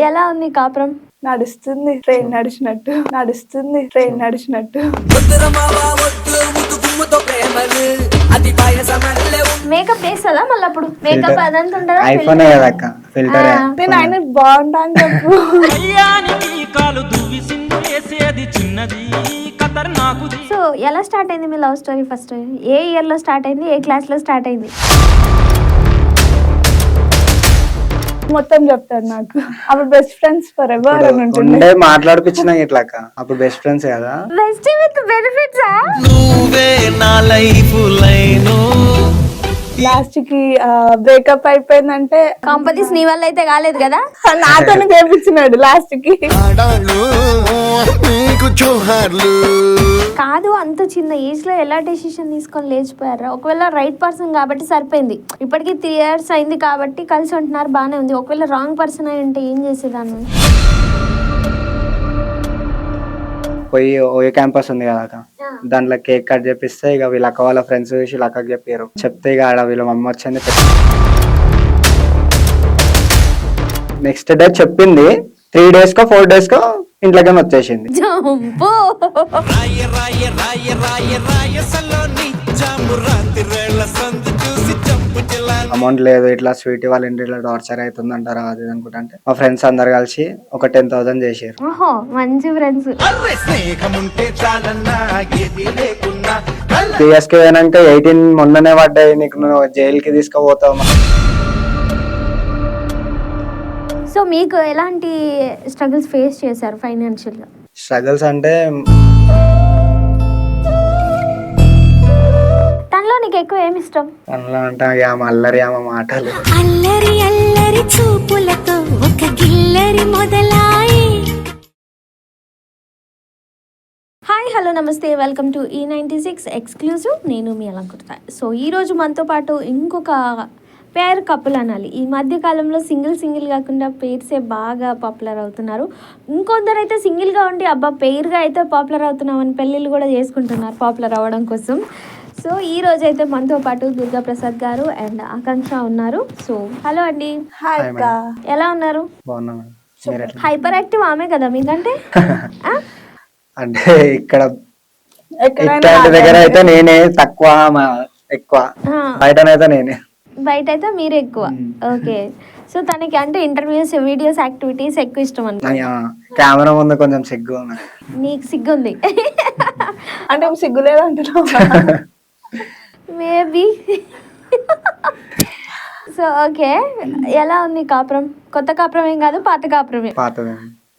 ఎలా ఉంది కాపురం? నడుస్తుంది ట్రైన్ నడిచినట్టు. మేకప్ వేస్తుందా మళ్ళీ? అప్పుడు మేకప్ అదంతా ఉండదా? ఐఫోన్ కదక్క ఫిల్టర్. నేను ఆయన బాగుంటా అని చెప్పు. సో ఎలా స్టార్ట్ అయింది మీ లవ్ స్టోరీ? ఫస్ట్ ఏ ఇయర్ లో స్టార్ట్ అయింది? ఏ క్లాస్ లో స్టార్ట్ అయింది? మొత్తం చెప్తారు నాకు. అప్పుడు బెస్ట్ ఫ్రెండ్స్ ఫర్ ఎవర్ అని ఉంటుండే. మాట్లాడిపించిన ఇట్లాక అప్పుడు బెస్ట్ ఫ్రెండ్స్ కదా. Best with benefits. నువ్వే నా లైఫ్ లైన్. లాస్ట్ కి బ్రేకప్ అయిపోయిందంటే కాంపనీస్ నీ వల్ల అయితే కాలేదు కదా? నాతోనే చేపించినాడు లాస్ట్ కి. కాదు, అంత చిన్న ఏజ్ లో ఎలా డెసిషన్ తీసుకొని లేచిపోయారా? ఒకవేళ రైట్ పర్సన్ కాబట్టి సరిపోయింది. ఇప్పటికి 3 years అయింది కాబట్టి కలిసి ఉంటున్నారు, బానే ఉంది. ఒకవేళ రాంగ్ పర్సన్ అయి ఉంటే ఏం చేసేదాన్ని? పోయి ఓయో క్యాంపస్ ఉంది కదా అక్క, దాంట్లో కేక్ కట్ చేపిస్తే ఇక వీళ్ళ అక్క వాళ్ళ ఫ్రెండ్స్ చూసి వీళ్ళ అక్కకి చెప్పారు. చెప్తే ఇక ఆడ వీళ్ళ మమ్మ వచ్చింది. నెక్స్ట్ డే చెప్పింది, 3 days కో 4 days కో ఇంట్లోకి వచ్చేసింది. అమౌంట్ లేదు, ఇట్లా స్వీట్ వాళ్ళ ఇంటి ఇట్లా టార్చర్ అవుతుంది అంటారా అది అనుకుంటే మా ఫ్రెండ్స్ అందరు కలిసి ఒక 10,000 చేసారు. మంచి ఫ్రెండ్స్. 3 years కి పోయినాక 18 మొన్ననే పడ్డాయి, నీకు నువ్వు జైలుకి తీసుకుపోతావు. సో మీకు ఎలాంటి స్ట్రగుల్స్ ఫేస్ చేశారు ఫైనాన్షియల్ గా? స్ట్రగుల్స్ అంటే తనలో నీకు ఎక్కువ ఏమి ఇష్టం? తనలో అంటే ఆమె అల్లరి, ఆమె మాటలు. అల్లరి అల్లరి చూపులతో ఒక గిల్లరి మొదలాయి. హాయ్, హలో, నమస్తే, వెల్కమ్ టు E96 ఎక్స్క్లూజివ్. నేను మీ అలంకృత. సో ఈరోజు మనతో పాటు ఇంకొక పేర్ కపుల్ అనాలి. ఈ మధ్య కాలంలో సింగిల్ కాకుండా పేర్సే బాగా పాపులర్ అవుతున్నారు. ఇంకొందరు అయితే సింగిల్గా ఉండి అబ్బా పేరుగా అయితే పాపులర్ అవుతున్నామని పెళ్ళిళ్ళు కూడా చేసుకుంటున్నారు పాపులర్ అవ్వడం కోసం. సో ఈ రోజు అయితే మనతో పాటు దుర్గా ప్రసాద్ గారు అండ్ ఆకాంక్ష ఉన్నారు. సో హలో అండి. హాయ్ అక్క, ఎలా ఉన్నారు? హైపర్ యాక్టివ్ ఆమె కదా మీకంటే. అంటే ఇక్కడ దగ్గర అయితే నేనే తక్కువ, ఎక్కువ. బయటనైతే నేనే, బయట అయితే మీరు ఎక్కువ. ఓకే. సో తనకి అంటే ఇంటర్వ్యూస్, వీడియోస్, యాక్టివిటీస్ ఎక్కువ ఇష్టం అన్నమాట. కెమెరా ముందు కొంచెం సిగ్గు. నీకు సిగ్గుంది అంటే సిగ్గు లేదు అంటున్నావు? మేబీ. సో ఓకే, ఎలా ఉంది కాపురం? కొత్త కాపురం ఏం కాదు, పాత కాపురమే.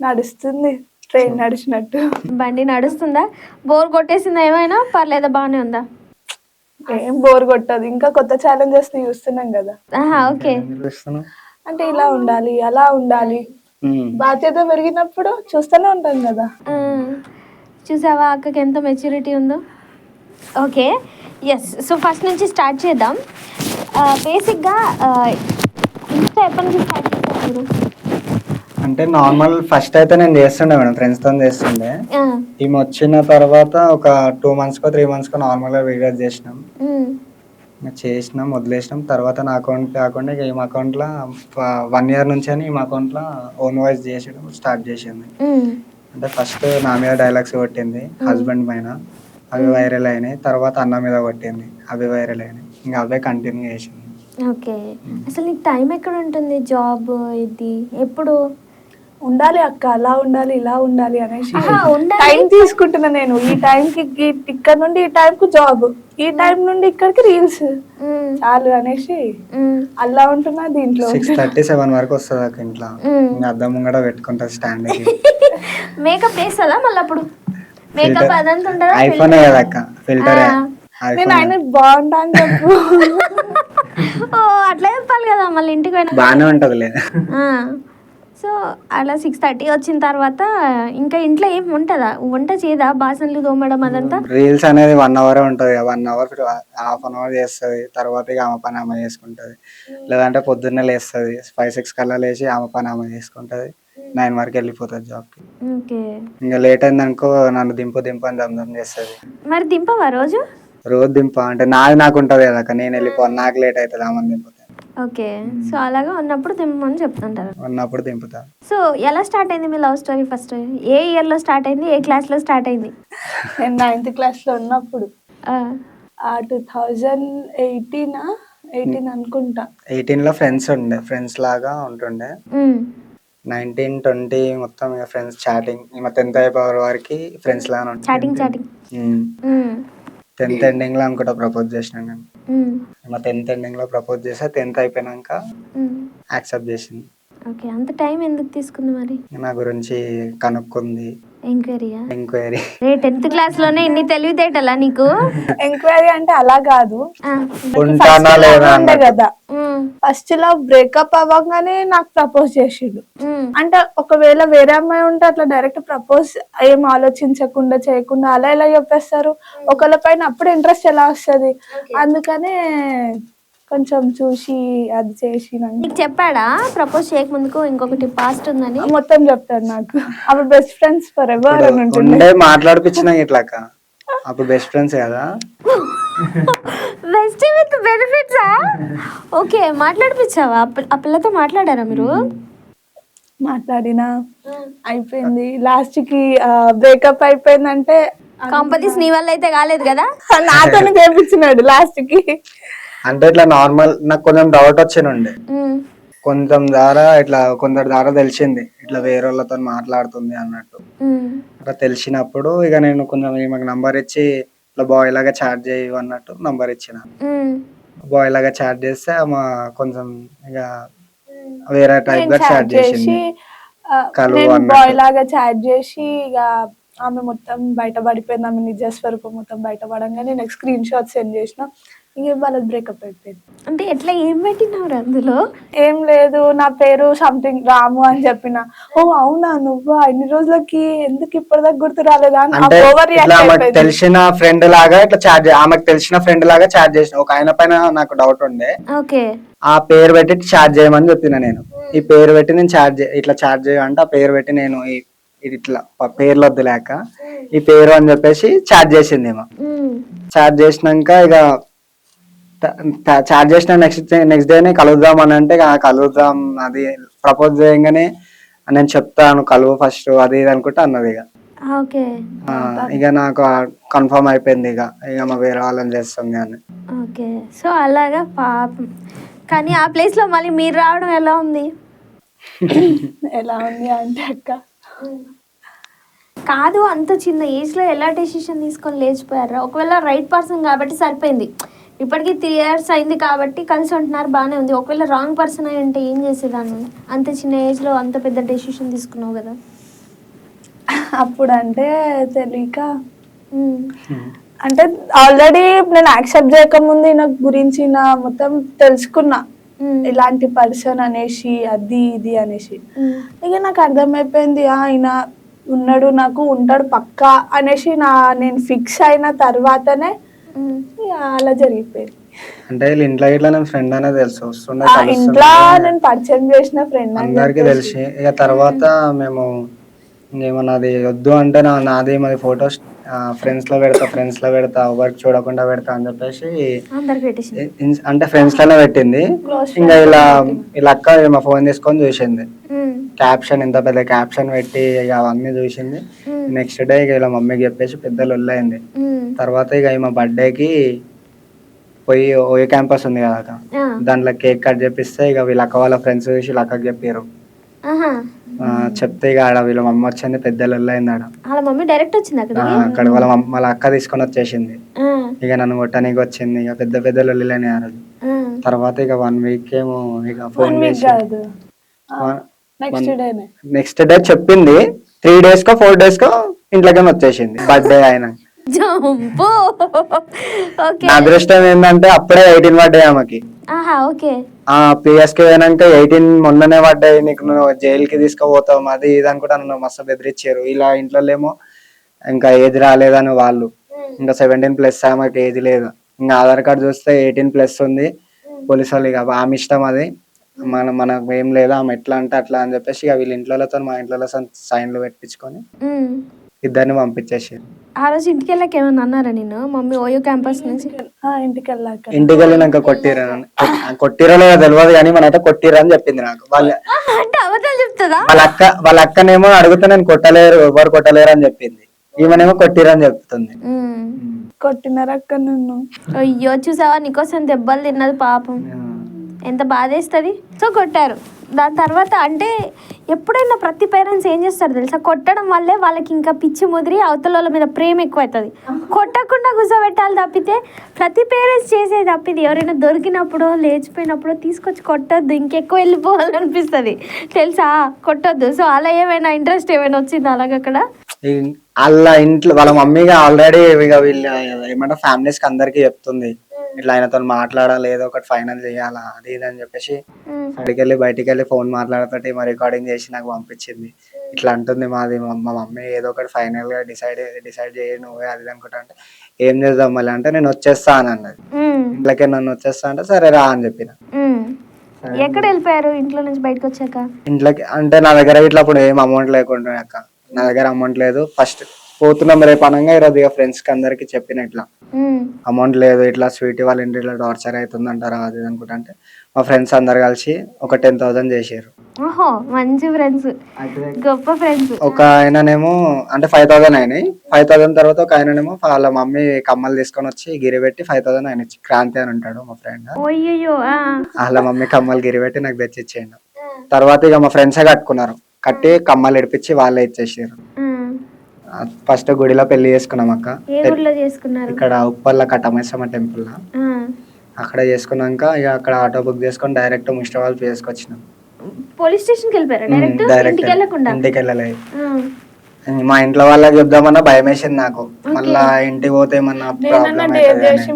నడుస్తుంది ట్రైన్ నడిచినట్టు. బండి నడుస్తుందా? బోర్ కొట్టేసిందా ఏమైనా? పర్లేదా, బాగానే ఉందా? ఏం బోర్ కొట్టదు, ఇంకా కొత్త ఛాలెంజెస్ ని చూస్తున్నాం కదా. ఓకే. అంటే ఇలా ఉండాలి, అలా ఉండాలి, బాధ్యత పెరిగినప్పుడు చూస్తూనే ఉంటాం కదా. చూసావా అక్కకి ఎంత మెచ్యూరిటీ ఉందో. Okay, yes. సో ఫస్ట్ నుంచి స్టార్ట్ చేద్దాం. బేసిక్గా ఇన్స్టా ఎప్పటి నుంచి స్టార్ట్ చేస్తారు మీరు? అంటే నార్మల్ ఫస్ట్ అయితే నేను చేస్తుండే మేడం, ఫ్రెండ్స్ తో చేస్తుండే. ఈమె వచ్చిన తర్వాత ఒక 2 months కో 3 months కో నార్మల్ గా వీడియోస్ చేసినాం, వదిలేసినాం. తర్వాత నా అకౌంట్ కాకుండా ఇక ఈమె అకౌంట్ లో 1 year నుంచి అని ఈమె అకౌంట్ లో ఓన్ వాయిస్ చేసడం స్టార్ట్ చేసింది. అంటే ఫస్ట్ నా మీద డైలాగ్స్ కొట్టింది, హస్బెండ్ పైన. అవి వైరల్ అయినాయి. తర్వాత అన్న మీద కొట్టింది, అవి వైరల్ అయినాయి. ఇంకా అవే కంటిన్యూ చేసింది. ఓకే. అసలు నీకు టైం ఎక్కడ ఉంటుంది? జాబ్ ఇది ఎప్పుడు ఉండాలి అక్క, అలా ఉండాలి, ఇలా ఉండాలి అనేసి టైం తీసుకుంటున్నా నేను. ఈ టైంకి ఇక్కడ నుండి ఈ టైం కు జాబ్, ఈ టైం నుండి ఇక్కడికి రీల్స్ చాలు అనేసి అలా ఉంటున్నా. దీంట్లో 6:37 వరకు వస్తుంది అక్క ఇంట్లో. అద్దం ముంగడ పెట్టుకుంటా స్టాండ్. మేకప్ వేస్తుందా మళ్ళీ? అప్పుడు మేకప్ అదంతా ఉండదా? ఐఫోన్ కదా అక్క ఫిల్టర్. నేను ఆయన బాగుంటా అని చెప్పు. ఓ అట్లా చెప్పాలి కదా, మళ్ళీ ఇంటికి పోయినా బాగానే ఉంటది లేదు. సో అలా 6:30 వచ్చిన తర్వాత ఇంకా ఇంట్లో ఏం ఉంటుందా? వంట చేయదా? బాసన్లు తోమడం అదంతా? రీల్స్ అనేది 1 hour ఉంటది. 1 hour 1/2 hour చేస్తుంది. తర్వాత ఇక ఆమె పని ఆమె చేసుకుంటది. లేదంటే పొద్దున్నే లేస్తుంది, 5-6 కల్లా లేచి ఆమె పని ఆమె చేసుకుంటది. 9 వరకు వెళ్ళిపోతుంది జాబ్ కి. ఇంకా లేట్ అయిందనుకో నన్ను దింపు అని దమ్ చేస్తుంది. మరి దింపవా రోజు? రోజు దింప అంటే నాకు ఉంటది కదా, నేను వెళ్ళిపోను, నాకు లేట్ అవుతుంది ఆమె దింపుతాను. ఓకే. సో అలాగా ఉన్నప్పుడు దింపమని చెప్తుంటారు. ఉన్నప్పుడు దింపుతా. సో ఎలా స్టార్ట్ అయింది మీ లవ్ స్టోరీ ఫస్ట్? ఏ ఇయర్‌లో స్టార్ట్ అయింది? ఏ క్లాస్‌లో స్టార్ట్ అయింది? నేను 9th క్లాస్లో ఉన్నప్పుడు ఆ! 2018 అనుకుంటా. 18లో ఫ్రెండ్స్ లాగా ఉంటుండే. హ్మ్. 19, 20 మొత్తం ఇక ఫ్రెండ్స్ చాటింగ్. మా 10th అయిపోయే వరకు ఫ్రెండ్స్ లాగానే ఉంటుంది. చాటింగ్. హ్మ్. 10th ఎండింగ్లో అనుకుంటా ప్రపోజ్ చేసిన నేను. హ్మ్. మా 10th ఎండింగ్లో ప్రపోజ్ చేస్తే 10th అయిపోయినాక హ్మ్. యాక్సెప్ట్ చేసింది. ఓకే. అంత టైం ఎందుకు తీసుకుంది మరి? నా గురించి కనుక్కుంది. ఎంక్వైరీయా? ఎంక్వైరీ. 10th క్లాస్‌లోనే ఇన్ని తెలివితేటలా నీకు? ఎంక్వైరీ అంటే అలా కాదు, ఆ! ఉంటానా లేదా ఉండే అన్నట్టు. కదా. హ్మ్. ఫస్ట్ లో బ్రేకప్ అవ్వగానే నాకు ప్రపోజ్ చేసిండు. హ్మ్. అంటే ఒకవేళ వేరే అమ్మాయి ఉంటే అట్లా డైరెక్ట్ ప్రపోజ్ ఏం ఆలోచించకుండా చేయకుండా అలా ఎలా చెప్పేస్తారు? ఒకళ్ళ పైన అప్పుడు ఇంట్రెస్ట్ ఎలా వస్తుంది? అందుకనే కొంచెం చూసి అది చేసినాను. నీకు చెప్పాడా ప్రపోజ్ చేయకముందుకు ఇంకొకటి పాస్ట్ ఉందని? మొత్తం చెప్తాడు నాకు. అప్పుడు బెస్ట్ ఫ్రెండ్స్ ఫర్ ఎవర్ అని ఉంటుండే. ఉండే మాట్లాడిపించిన ఇట్లాక. అప్పుడు బెస్ట్ ఫ్రెండ్స్ కదా. బెస్ట్ విత్ బెనిఫిట్సా? ఓకే. మాట్లాడిపించావా? ఆ పిల్లతో మాట్లాడారా మీరు? మాట్లాడినా అయిపోయింది. లాస్ట్ కి బ్రేకప్ అయిపోయిందంటే కాంపదీస్ నీ వల్ల అయితే కాలేదు కదా? నాతోనే చేపించినాడు లాస్ట్ కి. అంటే ఇట్లా నార్మల్ నాకు కొంచెం డౌట్ వచ్చినుండే. హ్మ్. కొందరి ద్వారా తెలిసింది ఇట్లా వేరే వాళ్ళతో మాట్లాడుతుంది అన్నట్టు. హ్మ్. అట్లా తెలిసినప్పుడు ఇక నేను కొంచెం ఈమెకు నంబర్ ఇచ్చి ఇట్లా బాయ్ లాగా చాట్ చేయు అన్నట్టు నంబర్ ఇచ్చిన. హ్మ్. బాయ్ లాగా చాట్ చేస్తే ఆమె కొంచెం ఇక వేరే టైప్ నేను గా చాట్ చాట్ చేసింది. చేసి కలువు నేను అన్నట్టు. బాయ్ లాగా చాట్ చేసి ఇక ఆమె మొత్తం బయటపడిపోయింది. ఆమె నిజ స్వరూపం మొత్తం బయటపడంగానే నెక్స్ట్ స్క్రీన్ షాట్ సెండ్ చేసిన. ఇంక వాళ్ళది బ్రేకప్ అయిపోయింది. అంటే ఎట్లా ఏం పెట్టినవరు అందులో? ఏం లేదు, నా పేరు సంథింగ్ రాము అని చెప్పిన. ఓ అవునా నువ్వా, ఇన్ని రోజులకి ఎందుకు ఇప్పటిదాకా గుర్తు రాలేదా అని అంటే ఓవర్ ఇట్లా రియాక్ట్ ఆమెకు అయిపోయింది. తెలిసిన ఫ్రెండ్ లాగా ఇట్లా ఆమెకు తెలిసిన ఫ్రెండ్ లాగా చాట్ చేసిన. ఒక ఆయన పైన నాకు డౌట్ ఉండే. ఓకే. ఆ పేరు పెట్టి చాట్ చేయమని చెప్పిన నేను. ఈ పేరు పెట్టి నేను ఇట్లా చాట్ చేయాలంటే ఆ పేరు పెట్టి నేను ఇది ఇట్లా పేర్లు వద్దులేక ఈ పేరు అని చెప్పేసి చాట్ చేసింది ఏమో. హ్మ్. చాట్ చేసినాక ఇక చాట్ చేసిన నెక్స్ట్ డేనే కలుద్దాం అని అంటే కలుద్దాం అది ప్రపోజ్ చేయగానే నేను చెప్తాను కలువు ఫస్ట్ అది ఇది అనుకుంటే అన్నది ఇక. ఓకే. ఇక నాకు కన్ఫర్మ్ అయిపోయింది ఇక మా వేరే వాళ్ళని చేస్తుంది అని. ఓకే. సో అలాగా పాపం. కానీ ఆ ప్లేస్‌లో మళ్ళీ మీరు రావడం ఎలా ఉంది? ఎలా ఉంది అంటే అక్క, కాదు అంత చిన్న ఏజ్‌లో ఎలా డెసిషన్ తీసుకొని లేచిపోయారా? ఒకవేళ రైట్ పర్సన్ కాబట్టి సరిపోయింది. ఇప్పటికి 3 ఇయర్స్ అయింది కాబట్టి కలిసి ఉంటున్నారు బానే ఉంది. ఒకవేళ రాంగ్ పర్సన్ అయి ఉంటే ఏం చేసేదాన్ని? అంత చిన్న ఏజ్‌లో అంత పెద్ద డెసిషన్ తీసుకున్నావు కదా! అప్పుడు అంటే తెలియక హ్మ్. అంటే ఆల్రెడీ నేను యాక్సెప్ట్ చేయకముందు ఈయన గురించి నా మొత్తం తెలుసుకున్నా. హ్మ్. ఇలాంటి పర్సన్ అనేసి అది ఇది అనేసి హ్మ్. ఇక నాకు అర్థమైపోయింది. ఆయన ఉన్నాడు, నాకు ఉంటాడు పక్కా అనేసి నేను ఫిక్స్ అయిన తర్వాతనే హ్మ్. ఇక అలా జరిగిపోయింది. అంటే వీళ్ళ ఇంట్లో ఇట్లా నేను ఫ్రెండ్ అనేది తెలుసు వస్తుండే ఇంట్లో కలుస్తుండే నేను పరిచయం చేసిన ఫ్రెండ్ అని అందరికి చెప్పేసి తెలిసి ఇక తర్వాత మేము ఇంకేమన్నది వద్దు అంటే నాది మాది ఫొటోస్ ఫ్రెండ్స్ లో పెడతా వర్క్ చూడకుండా పెడతా అని చెప్పేసి అందరికి పెట్టేసింది. అంటే ఫ్రెండ్స్ లోనే పెట్టింది. క్లోజ్ ఇంకా ఫ్రెండ్స్ ఇలా అక్క మా ఫోన్ తీసుకొని చూసింది. హ్మ్. క్యాప్షన్ ఇంత పెద్ద క్యాప్షన్ పెట్టి ఇక అవన్నీ చూసింది. హ్మ్. నెక్స్ట్ డే ఇక ఇలా మమ్మీకి చెప్పేసి పెద్ద లొల్లయింది. హ్మ్. తర్వాత ఇక మా బర్త్డేకి పోయి ఓయే క్యాంపస్ ఉంది కదా అక్క, ఆ! దాంట్లో కేక్ కట్ చేపిస్తే ఇక వీళ్ళ అక్క వాళ్ళ ఫ్రెండ్స్ చూసి వీళ్ళ అక్కకి చెప్పారు. ఆహా! చెప్తే ఇక ఆడ వీళ్ళ మమ్మ వచ్చింది, పెద్ద లొల్లయింది ఆడ. వాళ్ళ మమ్మీ డైరెక్ట్ వచ్చింది అక్కడికి? అక్కడ వాళ్ళ అక్క తీసుకొని వచ్చేసింది. ఆ! ఇక నన్ను కొట్టడానికి వచ్చింది. ఇక పెద్ద పెద్ద లొల్లిలని ఆ రోజు. ఆ! తర్వాత ఇక 1 వీక్ ఏమో ఇక 1 ఫోన్ వీక్ చేసి కాదు, నెక్స్ట్ డేనే నెక్స్ట్ డే చెప్పింది. 3 days కో 4 days కో ఇంట్లోకి వచ్చేసింది బర్త్డే అయినా. జంపు. ఓకే. నా అదృష్టం ఏంటంటే అప్పుడే 18 పడ్డాయి ఆమెకి. ఆహా! ఓకే. పిఎస్కి పోయినాక 18 మొన్ననే పడ్డాయి, నీకు నువ్వు జైలుకి తీసుకుపోతావు అది ఇది అనుకుంటా నన్ను మస్తు బెదిరించారు. ఇలా ఇంట్లో ఏమో ఇంకా ఏజ్ రాలేదని వాళ్ళు, ఇంకా 17+ ఆమెకి ఏజ్ లేదు. ఇంకా ఆధార్ కార్డు చూస్తే 18+ ఉంది. పోలీసు వాళ్ళు ఇక ఆమె ఇష్టం అది, మనకు ఏం లేదు, ఆమె ఎట్లా అంటే అట్లా అని చెప్పేసి ఇక వీళ్ళ ఇంట్లోతో మా ఇంట్లో సైన్లు పెట్టించుకొని హ్మ్. ఇద్దరిని పంపించేసి ఆ రోజు ఇంటికి వెళ్ళాక ఏమన్నా అన్నారా నేను మమ్మీ ఓయో క్యాంపస్ నుంచి? ఇంటికి వెళ్ళాక ఇంటికి వెళ్ళినాక కొట్టిరో లేదో తెలియదు కానీ మన అయితే కొట్టిరా అని చెప్పింది నాకు. అంటే అబద్ధాలు చెప్తుందా? వాళ్ళ అక్కనేమో అడిగితే నేను కొట్టలేరు, ఎవరు కొట్టలేరు అని చెప్పింది. ఈమెనేమో కొట్టిరని చెప్తుంది. కొట్టినారక్క నన్ను. అయ్యో చూసావా, నీకోసం దెబ్బలు తిన్నది పాపం, ఎంత బాధేస్తుంది. సో కొట్టారు. దాని తర్వాత అంటే ఎప్పుడైనా ప్రతి పేరెంట్స్ ఏం చేస్తారు తెలుసా, కొట్టడం వల్లే వాళ్ళకి ఇంకా పిచ్చి ముదిరి అవతల వాళ్ళ మీద ప్రేమ ఎక్కువ అవుతుంది. కొట్టకుండా కూర్చోబెట్టాలి తప్పితే ప్రతి పేరెంట్స్ చేసేది తప్పిది. ఎవరైనా దొరికినప్పుడు లేచిపోయినప్పుడు తీసుకొచ్చి కొట్టొద్దు, ఇంకెక్కువ వెళ్ళిపోవాలనిపిస్తుంది తెలుసా, కొట్టొద్దు. సో అలా ఏమైనా ఇంట్రెస్ట్ ఏమైనా వచ్చింది అలాగక్కడ? వాళ్ళ ఇంట్లో వాళ్ళ మమ్మీగా ఆల్రెడీ ఇక వీళ్ళు ఏమంటే ఫ్యామిలీస్ కి అందరికి చెప్తుంది, ఇట్లా ఆయనతో మాట్లాడాలి, ఏదో ఒకటి ఫైనల్ చేయాలా అది ఇది అని చెప్పేసి బయటికి వెళ్ళి ఫోన్ మాట్లాడుతుంటే మా రికార్డింగ్ చేసి నాకు పంపించింది. ఇట్లా అంటుంది మాది మా మమ్మీ, ఏదో ఒకటి ఫైనల్ గా డిసైడ్ చేయి నువ్వే అది అనుకుంటా. అంటే ఏం చేద్దాం మళ్ళీ అంటే నేను వచ్చేస్తా అని అన్నది. ఇంట్లోకే నన్ను వచ్చేస్తా అంటే సరే రా అని చెప్పిన. ఎక్కడ వెళ్ళిపోయారు ఇంట్లో నుంచి బయటకు వచ్చాక? ఇంట్లోకి అంటే నా దగ్గర ఇట్లా అప్పుడు ఏం అమౌంట్ లేకుండా అక్క, నా దగ్గర అమౌంట్ లేదు. ఫస్ట్ పోతున్నాం రేపు అనగా ఈరోజు ఇక ఫ్రెండ్స్ కి అందరికి చెప్పిన ఇట్లా అమౌంట్ లేదు, ఇట్లా స్వీట్ వాళ్ళ ఇంటి ఇట్లా టార్చర్ అవుతుంది అంటారా అది అనుకుంటా. అంటే మా ఫ్రెండ్స్ అందరు కలిసి ఒక 10,000 చేసారు. ఓహో మంచి ఫ్రెండ్స్, గొప్ప ఫ్రెండ్స్. ఒక ఆయననేమో అంటే 5,000 అయినాయి. 5,000 తర్వాత ఒక ఆయననేమో వాళ్ళ మమ్మీ కమ్మలు తీసుకొని వచ్చి గిరిపెట్టి 5,000 ఆయన ఇచ్చి, క్రాంతి అని ఉంటాడు మా ఫ్రెండ్, వాళ్ళ మమ్మీ కమ్మలు గిరిపెట్టి నాకు తెచ్చిచ్చేయండి. తర్వాత ఇక మా ఫ్రెండ్సే కట్టుకున్నారు, కట్టి కమ్మలు ఇడిపించి వాళ్ళే ఇచ్చేసారు. ఫస్ట్ గుడిలో పెళ్లి చేసుకున్నాం అక్క. ఇక్కడ ఉప్పల్ల కట్టమేసమ్మ టెంపుల్ లో అక్కడ చేసుకున్నాక ఇక అక్కడ ఆటో బుక్ చేసుకొని డైరెక్ట్ ముస్టాబాద్ చేసుకొచ్చినాం. పోలీస్ స్టేషన్ కి వెళ్ళిపోయారు డైరెక్ట్? ఇంటికి వెళ్ళలేదు. మా ఇంట్లో వాళ్ళకి చెప్దామన్నా భయం వేసింది నాకు, మళ్ళా ఇంటికి పోతే ఏమన్నా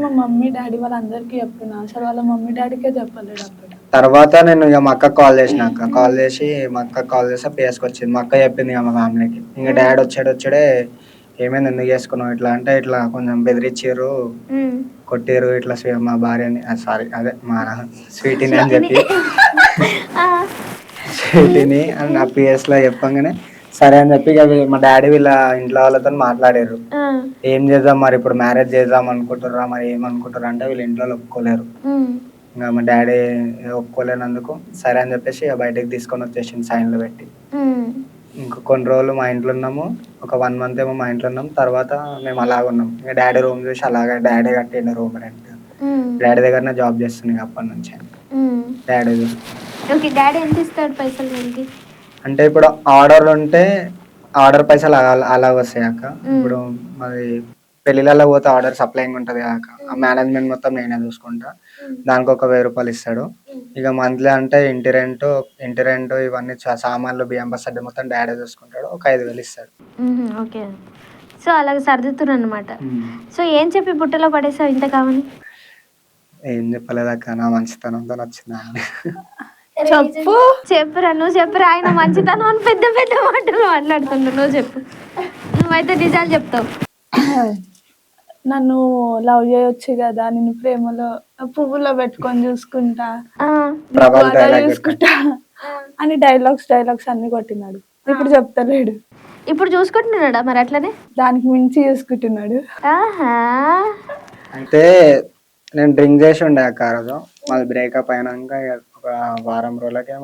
మా మమ్మీ డాడీ వాళ్ళందరికీ చెప్పిన, అసలు వాళ్ళ మమ్మీ డాడీకే చెప్పలేదు అప్పుడు. తర్వాత నేను ఇక మా అక్క కాల్ చేసిన, కాల్ చేసి మా అక్క కాల్ చేస్తే పిఎస్కి వచ్చింది. మా అక్క చెప్పింది ఇక మా ఫ్యామిలీకి. ఇంకా డాడీ వచ్చాడే ఏమైంది ఎందుకు చేసుకున్నావు ఇట్లా అంటే, ఇట్లా కొంచెం బెదిరించారు, కొట్టారు ఇట్లా మా భార్యని, సారీ అదే మా స్వీటీని అని చెప్పి స్వీటీని అని నా పిఎస్ లో చెప్పంగానే సరే అని చెప్పి ఇక మా డాడీ వీళ్ళ ఇంట్లో వాళ్ళతో మాట్లాడారు. ఏం చేద్దాం మరి, ఇప్పుడు మ్యారేజ్ చేద్దాం అనుకుంటుర్రా మరి ఏమనుకుంటారు అంటే వీళ్ళ ఇంట్లో ఒప్పుకోలేరు. ఇంకా మా డాడీ ఒప్పుకోలేనందుకు సరే అని చెప్పేసి ఇక బయటకు తీసుకొని వచ్చేసింది సైన్లు పెట్టి. ఇంకా కొన్ని రోజులు మా ఇంట్లో ఉన్నాము, ఒక 1 month ఏమో మా ఇంట్లో ఉన్నాం. తర్వాత మేము అలాగ ఉన్నాం. ఇంకా డాడీ రూమ్ చూసి అలాగే డాడీ కట్టిండు రూమ్ రెంట్. డాడీ దగ్గరనే జాబ్ చేస్తుంది అప్పటి నుంచి. డాడీ డాడీ ఎంత ఇస్తాడు పైసలు? అంటే ఇప్పుడు ఆర్డర్ ఉంటే ఆర్డర్ పైసలు అలాగ వస్తాయి అక్క. ఇప్పుడు మాది పెళ్లిళ్ళలో పోతే ఆర్డర్ సప్లైంగ్ ఉంటుంది కాక, ఆ మేనేజ్మెంట్ మొత్తం నేనే చూసుకుంటా. దానికి ఒక 1000 రూపాయలు ఇస్తాడు. ఇక మంత్లీ అంటే ఇంటి రెంట్ ఇవన్నీ సామాన్లు బియ్యం బస్సడ్డ మొత్తం డాడీ చూసుకుంటాడు, ఒక 5,000 ఇస్తాడు. ఓకే, సో అలాగే సర్దుతున్నారు అనమాట. సో ఏం చెప్పి బుట్టలో పడేసావు ఇంత కావాలి? ఏం చెప్పలేదక్క, నా మంచితనంతో వచ్చిందా చెప్పురా, నువ్వు చెప్పురా. ఆయన మంచితనం అని పెద్ద పెద్ద మాటలు మాట్లాడుతున్నావు, నువ్వు చెప్పు. నువ్వైతే నిజాలు చెప్తావు. నన్ను లవ్ చేయొచ్చు కదా, నిన్ను ప్రేమలో పువ్వులో పెట్టుకొని చూసుకుంటా చూసుకుంటా అని డైలాగ్స్ అన్ని కొట్టినాడు. ఇప్పుడు చెప్తలేడు. ఇప్పుడు చూసుకుంటున్నాడా మరి అట్లనే? దానికి మించి చూసుకుంటున్నాడు. అయితే నేను డ్రింక్ చేసి ఉండే అక్క ఆ రోజు. మాది బ్రేకప్ అయినాక ఒక వారం రోజులకే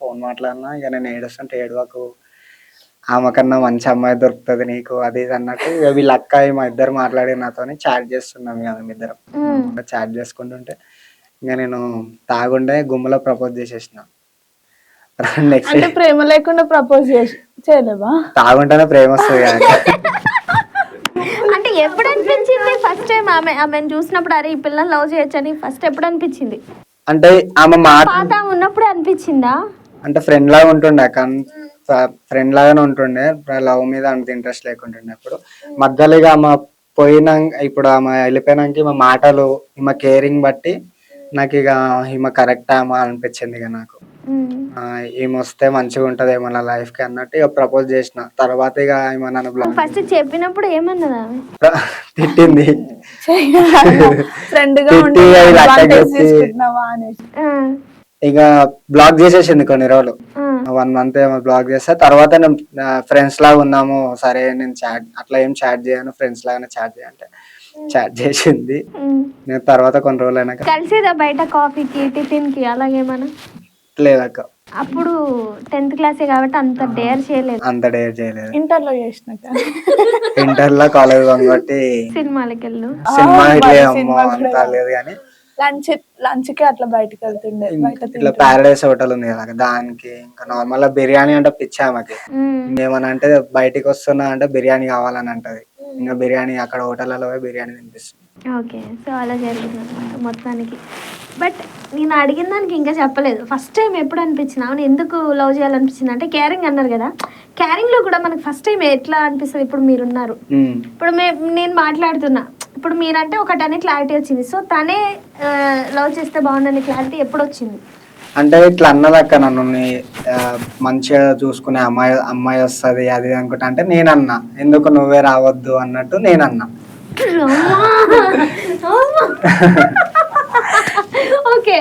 ఫోన్ మాట్లాడినా. ఇక నేను ఏడుస్తుంటే ఏడవకు, ఆమె కన్నా మంచి అమ్మాయి దొరుకుతుంది నీకు అది ఇది అన్నట్టు ఇక వీళ్ళ అక్క మా ఇద్దరు మాట్లాడి నాతో చాట్ చేస్తున్నాం కదా ఇద్దరం. చాట్ చేసుకుంటుంటే ఇంకా నేను తాగుండే గుమ్మలో ప్రపోజ్ చేసేసిన. నెక్స్ట్ ప్రేమ లేకుండా ప్రపోజ్ చేయలేవా? తాగుంటేనే ప్రేమ వస్తుంది కదా. అంటే ఎప్పుడు అనిపించింది ఫస్ట్ టైం ఆమెను చూసినప్పుడు, అరే ఈ పిల్లలు లవ్ చేయొచ్చని ఫస్ట్ ఎప్పుడు అనిపించింది? అంటే ఆమె పాత ఉన్నప్పుడే అనిపించిందా? అంటే ఫ్రెండ్ లాగా ఉంటుండే, ఫ్రెండ్ లాగానే ఉంటుండే, లవ్ మీద అంత ఇంట్రెస్ట్ లేకుంటుండే. అప్పుడు మధ్యలో ఇక ఆమె పోయినాక, ఇప్పుడు ఆమె వెళ్ళిపోయినాక ఈమె మాటలు, ఈమె కేరింగ్ బట్టి నాకు ఇక ఈమె కరెక్ట్ ఆమె అనిపించింది. ఇక నాకు ఈమె వస్తే మంచిగా ఉంటది ఏమో నా లైఫ్ కి అన్నట్టు ఇక ప్రపోజ్ చేసిన. తర్వాత ఇక ఈమె నన్ను ఫస్ట్ చెప్పినప్పుడు ఏమన్నదా? తిట్టింది. ఇక బ్లాక్ చేసేసింది కొన్ని రోజులు. 1 month ఏమో బ్లాక్ చేస్తే తర్వాత నేను ఫ్రెండ్స్ లాగా ఉన్నాము, సరే నేను చాట్ అట్లా ఏం చాట్ చేయను, ఫ్రెండ్స్ లాగానే చాట్ చేయంటే చాట్ చేసింది. నేను తర్వాత కొన్ని రోజులు అయినాక కలిసేదా బయట కాఫీకి టిఫిన్ కి అలాగేమన్నా? లేదక్క, అప్పుడు 10th క్లాసే కాబట్టి అంత డేర్ చేయలేదు. అంత డేర్ చేయలేదు. ఇంటర్లో చేసినాక ఇంటర్లో కాలేజ్ కాబట్టి సినిమాలకి వెళ్ళు. సినిమా ఇట్లా మరి అమ్మో సినిమా అంత కూడా లేదు కానీ లంచ్ కి అట్లా బయటకు వెళ్తుండే, బయట ఇట్లా ప్యారడైస్ హోటల్ ఉంది కదా దానికి, ఇంకా నార్మల్ గా బిర్యానీ అంటే పిచ్చి ఆమెకి. ఏమన్నా అంటే బయటికి వస్తున్నా అంటే బిర్యానీ కావాలని అంటది. ఇంకా బిర్యానీ అక్కడ హోటల్లో పోయి బిర్యానీ తినిపిస్తుంది. ఓకే, సో అలా జరిగింది అనమాట మొత్తానికి. బట్ నేను అడిగిన దానికి ఇంకా చెప్పలేదు. ఫస్ట్ టైం ఎప్పుడు అనిపించింది అవును ఎందుకు లవ్ చేయాలనిపించింది అంటే క్యారింగ్ అన్నారు కదా, క్యారింగ్లో కూడా మనకు ఫస్ట్ టైం ఎట్లా అనిపిస్తుంది? ఇప్పుడు మీరున్నారు, ఇప్పుడు నేను మాట్లాడుతున్నా, ఇప్పుడు మీరంటే ఒకటనే క్లారిటీ వచ్చింది. సో తనే లవ్ చేస్తే బాగుండని క్లారిటీ ఎప్పుడు వచ్చింది? అంటే ఇట్లా అన్నదక్క నన్ను మంచిగా చూసుకునే అమ్మాయి వస్తుంది అది అనుకుంటా అంటే నేనన్నా ఎందుకు నువ్వే రావద్దు అన్నట్టు నేనన్నా. ఓకే,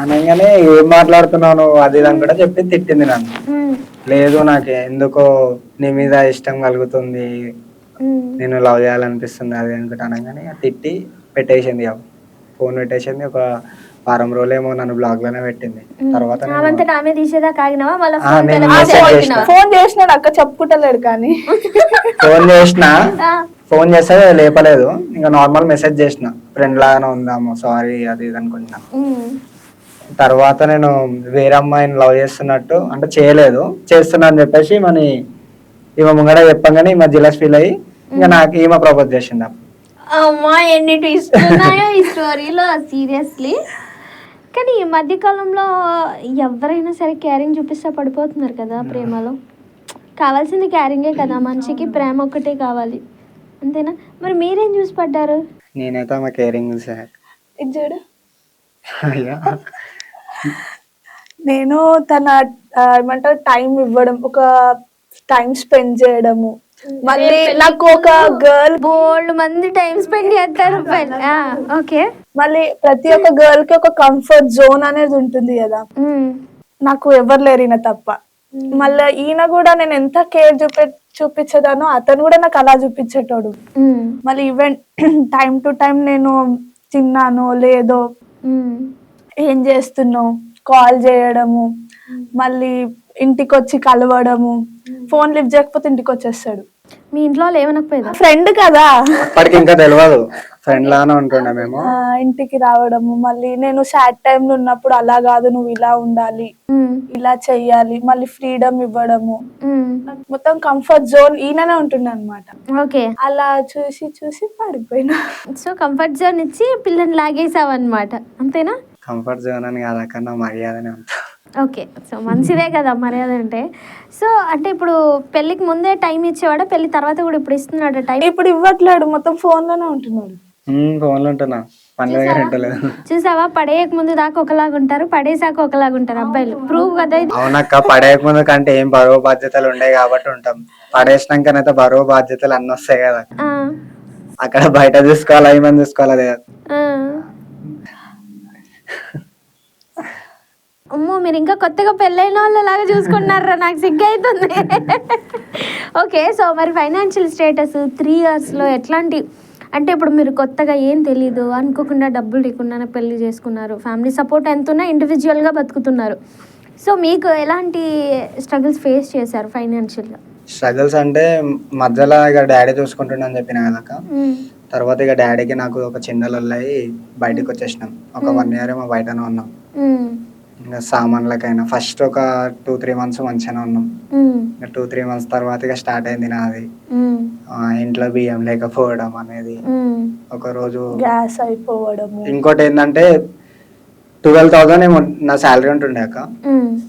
అనగానే ఏం మాట్లాడుతున్నాను అది ఇది అని కూడా చెప్పి తిట్టింది నన్ను. లేదు నాకు ఎందుకో నీ మీద ఇష్టం కలుగుతుంది, నేను లవ్ చేయాలనిపిస్తుంది అది అనుకుంటా అనగానే తిట్టి పెట్టేసింది. ఫోన్ పెట్టేసింది. ఒక వారం రోజులేమో నన్ను బ్లాగ్ లోనే పెట్టింది. తర్వాత ఫోన్ చేసినాడు అక్క, చెప్పుకుంటలేడు కానీ ఫోన్ చేస్తే లేపలేదు. ఇంకా నార్మల్ మెసేజ్ చేసిన ఫ్రెండ్ లాగానే ఉందాము సారీ అది ఇది అనుకుంటున్నా. తర్వాత నేను వేరే అమ్మాయిని లవ్ చేస్తున్నట్టు అంటే చేయలేదు, చేస్తున్నా అని చెప్పేసి మన ఈమె ముంగడ చెప్పగానే ఈమె జిలస్ ఫీల్ అయ్యి ఇంకా నాకు ఈమె ప్రపోజ్ చేసింది. అమ్మా ఎన్ని ట్విస్ట్ ఉన్నాయో ఈ స్టోరీలో సీరియస్లీ. కానీ ఈ మధ్యకాలంలో ఎవరైనా సరే క్యారింగ్ చూపిస్తే పడిపోతున్నారు కదా ప్రేమలో. కావాల్సింది క్యారింగే కదా, మనిషికి ప్రేమ ఒక్కటే కావాలి అంతేనా? మరి మీరేం చూసి పడ్డారు? నేనైతే ఆమె కేరింగ్ ఇది చూడు, నేను తన ఏమంటారు టైం ఇవ్వడం, ఒక టైం స్పెండ్ చేయడము, మళ్ళీ నాకు ఒక గర్ల్ బోల్డ్ మంది టైం స్పెండ్ చేస్తారు. ఓకే, మళ్ళీ ప్రతి ఒక్క గర్ల్ కి ఒక కంఫర్ట్ జోన్ అనేది ఉంటుంది కదా, నాకు ఎవరు లేరు ఈయన తప్ప. మళ్ళీ ఈయన కూడా నేను ఎంత కేర్ చూపించేదానో అతను కూడా నాకు అలా చూపించేటోడు. మళ్ళీ ఈవెన్ టైం టు టైం నేను తిన్నానో లేదో, ఏం చేస్తున్నావు కాల్ చేయడము, మళ్ళీ ఇంటికి వచ్చి కలవడము, ఫోన్ లిఫ్ట్ చేయకపోతే ఇంటికి వచ్చేస్తాడు. మీ ఇంట్లో ఏమనకపోయేదా? ఫ్రెండ్ కదా, అప్పటికి ఇంకా తెలియదు ఫ్రెండ్ లానే ఉంటుండే మేము. ఇంటికి రావడము, మళ్ళీ నేను సాడ్ టైమ్ లో ఉన్నప్పుడు అలా కాదు నువ్వు ఇలా ఉండాలి, ఇలా చెయ్యాలి, మళ్ళీ ఫ్రీడమ్ ఇవ్వడము, మొత్తం కంఫర్ట్ జోన్ ఈయననే ఉంటుండే అనమాట. ఓకే, అలా చూసి చూసి పడిపోయినా. సో కంఫర్ట్ జోన్ ఇచ్చి పిల్లని లాగేసావు అనమాట, అంతేనా? కంఫర్ట్ జోన్ అని కాదకన్నా మర్యాదనే ఉంటా. ఓకే, సో మంచిదే కదా మర్యాద అంటే. సో అంటే ఇప్పుడు పెళ్లికి ముందే టైం ఇచ్చేవాడా, పెళ్లి తర్వాత కూడా ఇప్పుడు ఇస్తున్నాడు టైం? ఇప్పుడు ఇవ్వట్లేడు, మొత్తం ఫోన్ లోనే ఉంటున్నాడు. ఫోన్ లో ఉంటున్నా, పని దగ్గర ఉంటలేదు. చూసావా, పడేయక ముందు దాకా ఒకలాగా ఉంటారు, పడేసాక ఒకలాగా ఉంటారు అబ్బాయిలు. ప్రూవ్ కదా ఇది. అవునక్క, పడేయక ముందు కంటే ఏం బరువు బాధ్యతలు ఉండే కాబట్టి ఉంటాం, పడేసినాకనైతే బరువు బాధ్యతలు అన్ని వస్తాయి కదా. అక్కడ బయట చూసుకోవాలి, ఏమని చూసుకోవాలి అదే. అమ్మో, మీరు ఇంకా కొత్తగా పెళ్ళైన వాళ్ళలాగా చూసుకున్నారా, నాకు సిగ్గు అవుతుంది. ఓకే, సో మరి ఫైనాన్షియల్ స్టేటస్ 3 yearsలో ఎట్లాంటి అంటే ఇప్పుడు మీరు కొత్తగా ఏం తెలీదు, అనుకోకుండా డబ్బులు లేకుండానే పెళ్లి చేసుకున్నారు, ఫ్యామిలీ సపోర్ట్ ఎంత ఉన్నా ఇండివిజువల్గా బతుకుతున్నారు. సో మీకు ఎలాంటి స్ట్రగుల్స్ ఫేస్ చేశారు ఫైనాన్షియల్గా? స్ట్రగుల్స్ అంటే మధ్యలో ఇక డాడీ చూసుకుంటుండని చెప్పిన కదక్క. తర్వాత ఇక డాడీకి నాకు ఒక చిన్న లొల్లి బయటకు వచ్చేసినాం. ఒక 1 year ఏమో బయటనే ఉన్నాం. ఇంకా సామాన్లకైనా ఫస్ట్ ఒక 2-3 months మంచిగానే ఉన్నాం. 2-3 months తర్వాత ఇక స్టార్ట్ అయింది నాది. ఇంట్లో బియ్యం లేకపోవడం అనేది, ఒక రోజు గ్యాస్ అయిపోవడం, ఇంకోటి ఏంటంటే 12,000 ఏమో నా శాలరీ ఉంటుండే అక్క.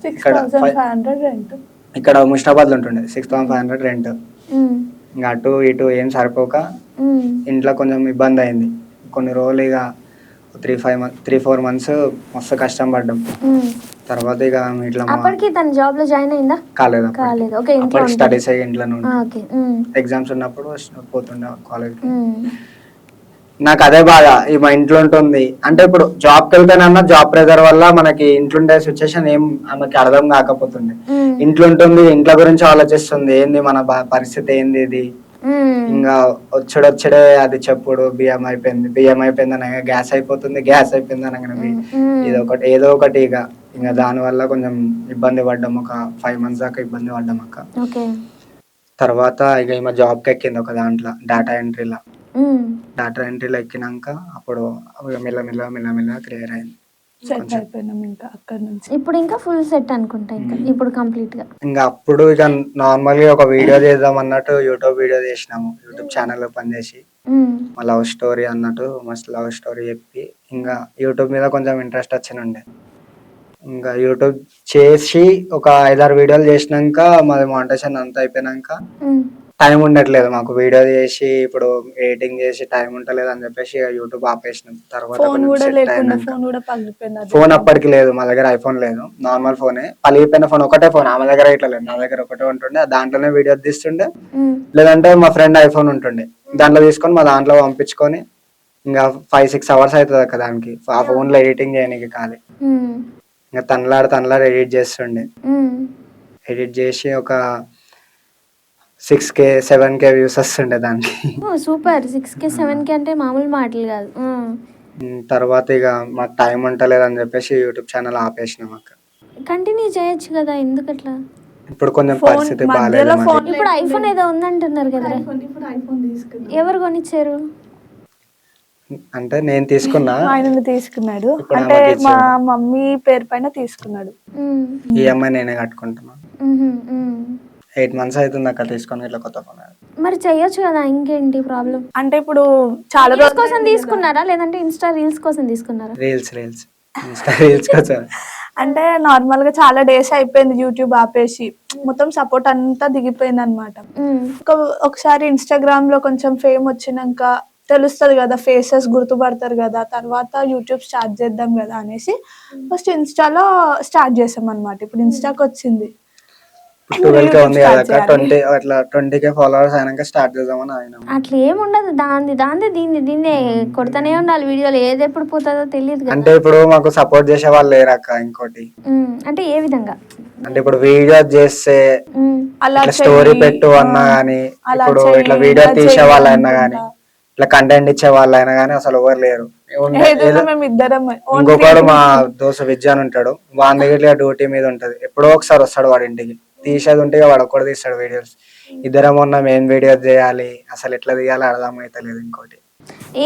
6,500 రెంట్. ఇక్కడ ముస్తాబాద్ లో ఉంటుండే 6,500 రెంట్. ఇంకా అటు ఇటు ఏం సరిపోక ఇంట్లో కొంచెం ఇబ్బంది అయింది. కొన్ని రోజులు ఇక 3-4 months మస్తు కష్టం పడ్డాం. తర్వాత ఇక ఇట్లా జాబ్ లో జాయిన్ అయిందా? కాలేదు. స్టడీస్ అయ్యి ఇంట్లో ఓకే, ఎగ్జామ్స్ ఉన్నప్పుడు పోతుండే కాలేజ్కి. నాకు అదే బాధ ఈ మా ఇంట్లో ఉంటుంది అంటే ఇప్పుడు జాబ్కి వెళ్తానన్నా జాబ్ ప్రెజర్ వల్ల మనకి ఇంట్లో ఉండే సిచ్యుయేషన్ ఏం ఆమెకి అర్థం కాకపోతుంది. ఇంట్లో ఉంటుంది, ఇంట్లో గురించి ఆలోచిస్తుంది, ఏంది మన పరిస్థితి ఏంది ఇది, ఇంకా వచ్చడే అది చెప్పుడు బియ్యం అయిపోయింది అనగా గ్యాస్ అయిపోతుంది, గ్యాస్ అయిపోయింది అనగా ఏదో ఒకటి ఇక ఇంకా దాని వల్ల కొంచెం ఇబ్బంది పడ్డాం. ఒక 5 months దాకా ఇబ్బంది పడ్డాం అక్క. తర్వాత ఇక ఈమె జాబ్కి ఎక్కింది ఒక దాంట్లో డేటా ఎంట్రీలో ఎక్కినాక అప్పుడు మెల్లమెల్ల క్లియర్ అయింది. సెట్ అయిపోయినాం ఇంకా అక్కడ నుంచి. ఇప్పుడు ఇంకా ఫుల్ సెట్ అనుకుంటా, ఇంకా ఇప్పుడు కంప్లీట్ గా. ఇంకా అప్పుడు ఇక నార్మల్ గా ఒక వీడియో చేద్దాం అన్నట్టు యూట్యూబ్ వీడియో చేసినాము. యూట్యూబ్ ఛానల్ ఓపెన్ చేసి మా లవ్ స్టోరీ అన్నట్టు మస్తు లవ్ స్టోరీ చెప్పి ఇంకా యూట్యూబ్ మీద కొంచెం ఇంట్రెస్ట్ వచ్చినుండే. ఇంకా యూట్యూబ్ చేసి ఒక 5-6 వీడియోలు చేసినాక మాది మానిటైజేషన్ అంతా అయిపోయినాక టైం ఉండట్లేదు మాకు. వీడియో చేసి ఇప్పుడు ఎడిటింగ్ చేసి టైం ఉండలేదు అని చెప్పేసి యూట్యూబ్ ఆపేసినాం. తర్వాత ఫోన్ అప్పటికి లేదు మా దగ్గర, ఐఫోన్ లేదు, నార్మల్ ఫోనే. పలిగిపోయిన ఫోన్ ఒకటే ఫోన్, ఆమె దగ్గర ఇట్లా లేదు, నా దగ్గర ఒకటే ఉంటుండే. దాంట్లోనే వీడియో తీస్తుండే, లేదంటే మా ఫ్రెండ్ ఐఫోన్ ఉంటుండే, దాంట్లో తీసుకొని మా దాంట్లో పంపించుకొని ఇంకా 5-6 hours అవుతుంది అక్క దానికి ఆ ఫోన్ లో ఎడిటింగ్ చేయడానికి ఖాళీ. ఇంకా తనలాడు ఎడిట్ చేస్తుండే. ఎడిట్ చేసి ఒక 6K 7K వ్యూస్ వస్తుండే దానికి. సూపర్. 6K 7K అంటే మామూలు మాటలు కాదు. తర్వాత ఇక మాకు టైం ఉంటలేదు అని చెప్పేసి యూట్యూబ్ ఛానల్ ఆపేసినాం అక్క. కంటిన్యూ చేయొచ్చు కదా, ఎందుకు అట్లా? ఇప్పుడు కొంచెం పరిస్థితి బాగాలేదు. ఇప్పుడు ఐఫోన్ ఏదో ఉందంటున్నారు కదా, ఎవరు కొనిచ్చారు? అంటే నేను తీసుకున్నా, ఆయన తీసుకున్నాడు, అంటే మా మమ్మీ పేరు పైన తీసుకున్నాడు. ఈఎంఐ నేనే కట్టుకుంటున్నా. 8 months అవుతుంది అక్కడ తీసుకొని ఇట్లా కొత్త ఫోన్. మరి చెయ్యొచ్చు కదా, ఇంకేంటి ప్రాబ్లం? అంటే ఇప్పుడు చాలా రోజుల కోసం తీసుకున్నారా లేదంటే ఇన్స్టా రీల్స్ కోసం తీసుకున్నారా? రీల్స్ ఇన్స్టా రీల్స్ కోసం. అంటే నార్మల్ గా చాలా డేస్ అయిపోయింది యూట్యూబ్ ఆపేసి, మొత్తం సపోర్ట్ అంతా దిగిపోయింది అనమాట. ఒకసారి ఇన్స్టాగ్రామ్ లో కొంచెం ఫేమ్ వచ్చినాక తెలుస్తుంది కదా, ఫేసెస్ గుర్తుపడతారు కదా, తర్వాత యూట్యూబ్ స్టార్ట్ చేద్దాం కదా అనేసి ఫస్ట్ ఇన్స్టాలో స్టార్ట్ చేసాం అనమాట. ఇప్పుడు ఇన్స్టాకి వచ్చింది 12K ఉంది కదా, 20K ఫాలోవర్స్ అయినాక స్టార్ట్ చేద్దామని ఆయన. అట్లా ఏముండదు, దాంది దీన్నే కొడతానే ఉండాలి వీడియోలు, ఏది ఎప్పుడు పోతుందో తెలియదు కదా. అంటే ఇప్పుడు మాకు సపోర్ట్ చేసే వాళ్ళు లేరక్క. ఇంకోటి అంటే ఏ విధంగా అంటే ఇప్పుడు వీడియో చేస్తే అలా స్టోరీ పెట్టు అన్నా గానీ, ఇప్పుడు ఇట్లా వీడియో తీసే వాళ్ళైనా గానీ, ఇట్లా కంటెంట్ ఇచ్చే వాళ్ళైనా గానీ అసలు ఎవరు లేరు. ఇంకొకడు మా దోస్తు విద్య అని ఉంటాడు, వాని దగ్గర డ్యూటీ మీద ఉంటది, ఎప్పుడో ఒకసారి వస్తాడు వాడి ఇంటికి. తీసేది ఉంటే వాడు ఒక్కడు తీస్తాడు వీడియోస్. ఇద్దరం ఉన్నాం, ఏం వీడియో చేయాలి అసలు ఎట్లా తీయాలి అర్థం అవుతలేదు. ఇంకోటి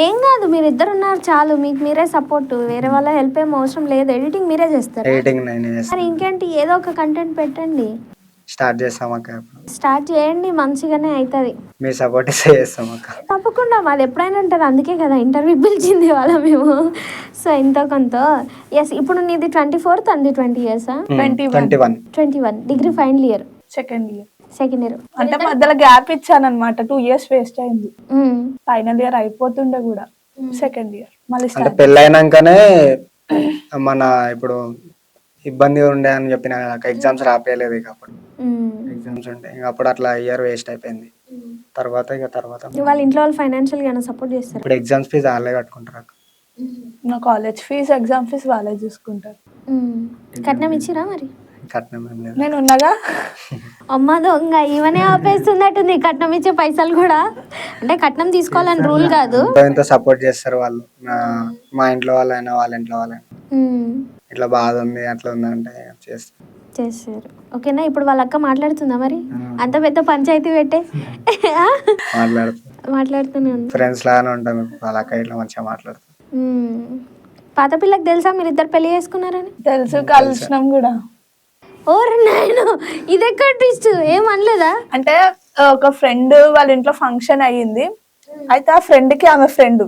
ఏం కాదు, మీరు ఇద్దరు ఉన్నారు చాలు, మీకు మీరే సపోర్ట్, వేరే వాళ్ళ హెల్ప్ ఏం అవసరం లేదు. ఎడిటింగ్ మీరే చేస్తారు. ఎడిటింగ్ నేనే చేస్తాను. ఇంకేంటి, ఏదో ఒక కంటెంట్ పెట్టండి, స్టార్ట్ చేస్తాం అక్క. స్టార్ట్ చేయండి, మంచిగానే అవుతుంది. మీ సపోర్ట్ ఇస్తే చేస్తాం అక్క. తప్పకుండా, మాది ఎప్పుడైనా ఉంటుంది, అందుకే కదా ఇంటర్వ్యూ పిలిచింది వాళ్ళ మేము. సో ఎంతో కొంత. ఎస్, ఇప్పుడు నీది 24th అండి, 20 years? 21. Degree final year, second year. అంటే మధ్యలో గ్యాప్ ఇచ్చాను అనమాట, 2 years వేస్ట్ అయింది. ఫైనల్ ఇయర్ అయిపోతుండే కూడా సెకండ్ ఇయర్ మళ్ళీ పెళ్ళైనాకనే మన ఇప్పుడు ఇబ్బంది ఉండే అని చెప్పిన ఎగ్జామ్స్ రాపేయలేదు. ఇక అప్పుడు ఎగ్జామ్స్ ఉంటే ఇక అప్పుడు అట్లా ఇయర్ వేస్ట్ అయిపోయింది. తర్వాత వాళ్ళ ఇంట్లో వాళ్ళు ఫైనాన్షియల్ గా సపోర్ట్ చేస్తారు. ఇప్పుడు ఎగ్జామ్స్ ఫీజు వాళ్ళే కట్టుకుంటారు అక్క. నా కాలేజ్ ఫీజు, ఎగ్జామ్ ఫీజు వాళ్ళే చూసుకుంటారు. కట్నం ఇచ్చిరా మరి? కట్నం ఏం లేదు, నేను ఉన్నాగా. అమ్మ దొంగ, ఇవనే ఆపేస్తున్నట్టుంది కట్నం ఇచ్చే పైసలు కూడా. అంటే కట్నం తీసుకోవాలని రూల్ కాదు, ఇంత సపోర్ట్ చేస్తారు వాళ్ళు. మా ఇంట్లో వాళ్ళైనా వాళ్ళ ఇంట్లో వాళ్ళైనా ఇట్లా బాధ ఉంది అట్లా ఉంది అంటే చేస్తారు. ఓకేనా, ఇప్పుడు వాళ్ళ అక్క మాట్లాడుతుందా మరి? అంత పెద్ద పంచాయతీ పెట్టే మాట్లాడుతూనే ఉంది. ఫ్రెండ్స్ లాగానే ఉంటాను, వాళ్ళ అక్క ఇట్లా మంచిగా మాట్లాడుతుంది. పాత పిల్లకి తెలుసా మీరు ఇద్దరు పెళ్లి చేసుకున్నారని? తెలుసు, కలిసినాం కూడా. ఓర్ నాయన, ఇది ఎక్కడ ట్విస్ట్, ఏం అనలేదా? అంటే ఒక ఫ్రెండ్ వాళ్ళ ఇంట్లో ఫంక్షన్ అయ్యింది, అయితే ఆ ఫ్రెండ్ కి ఆమె ఫ్రెండ్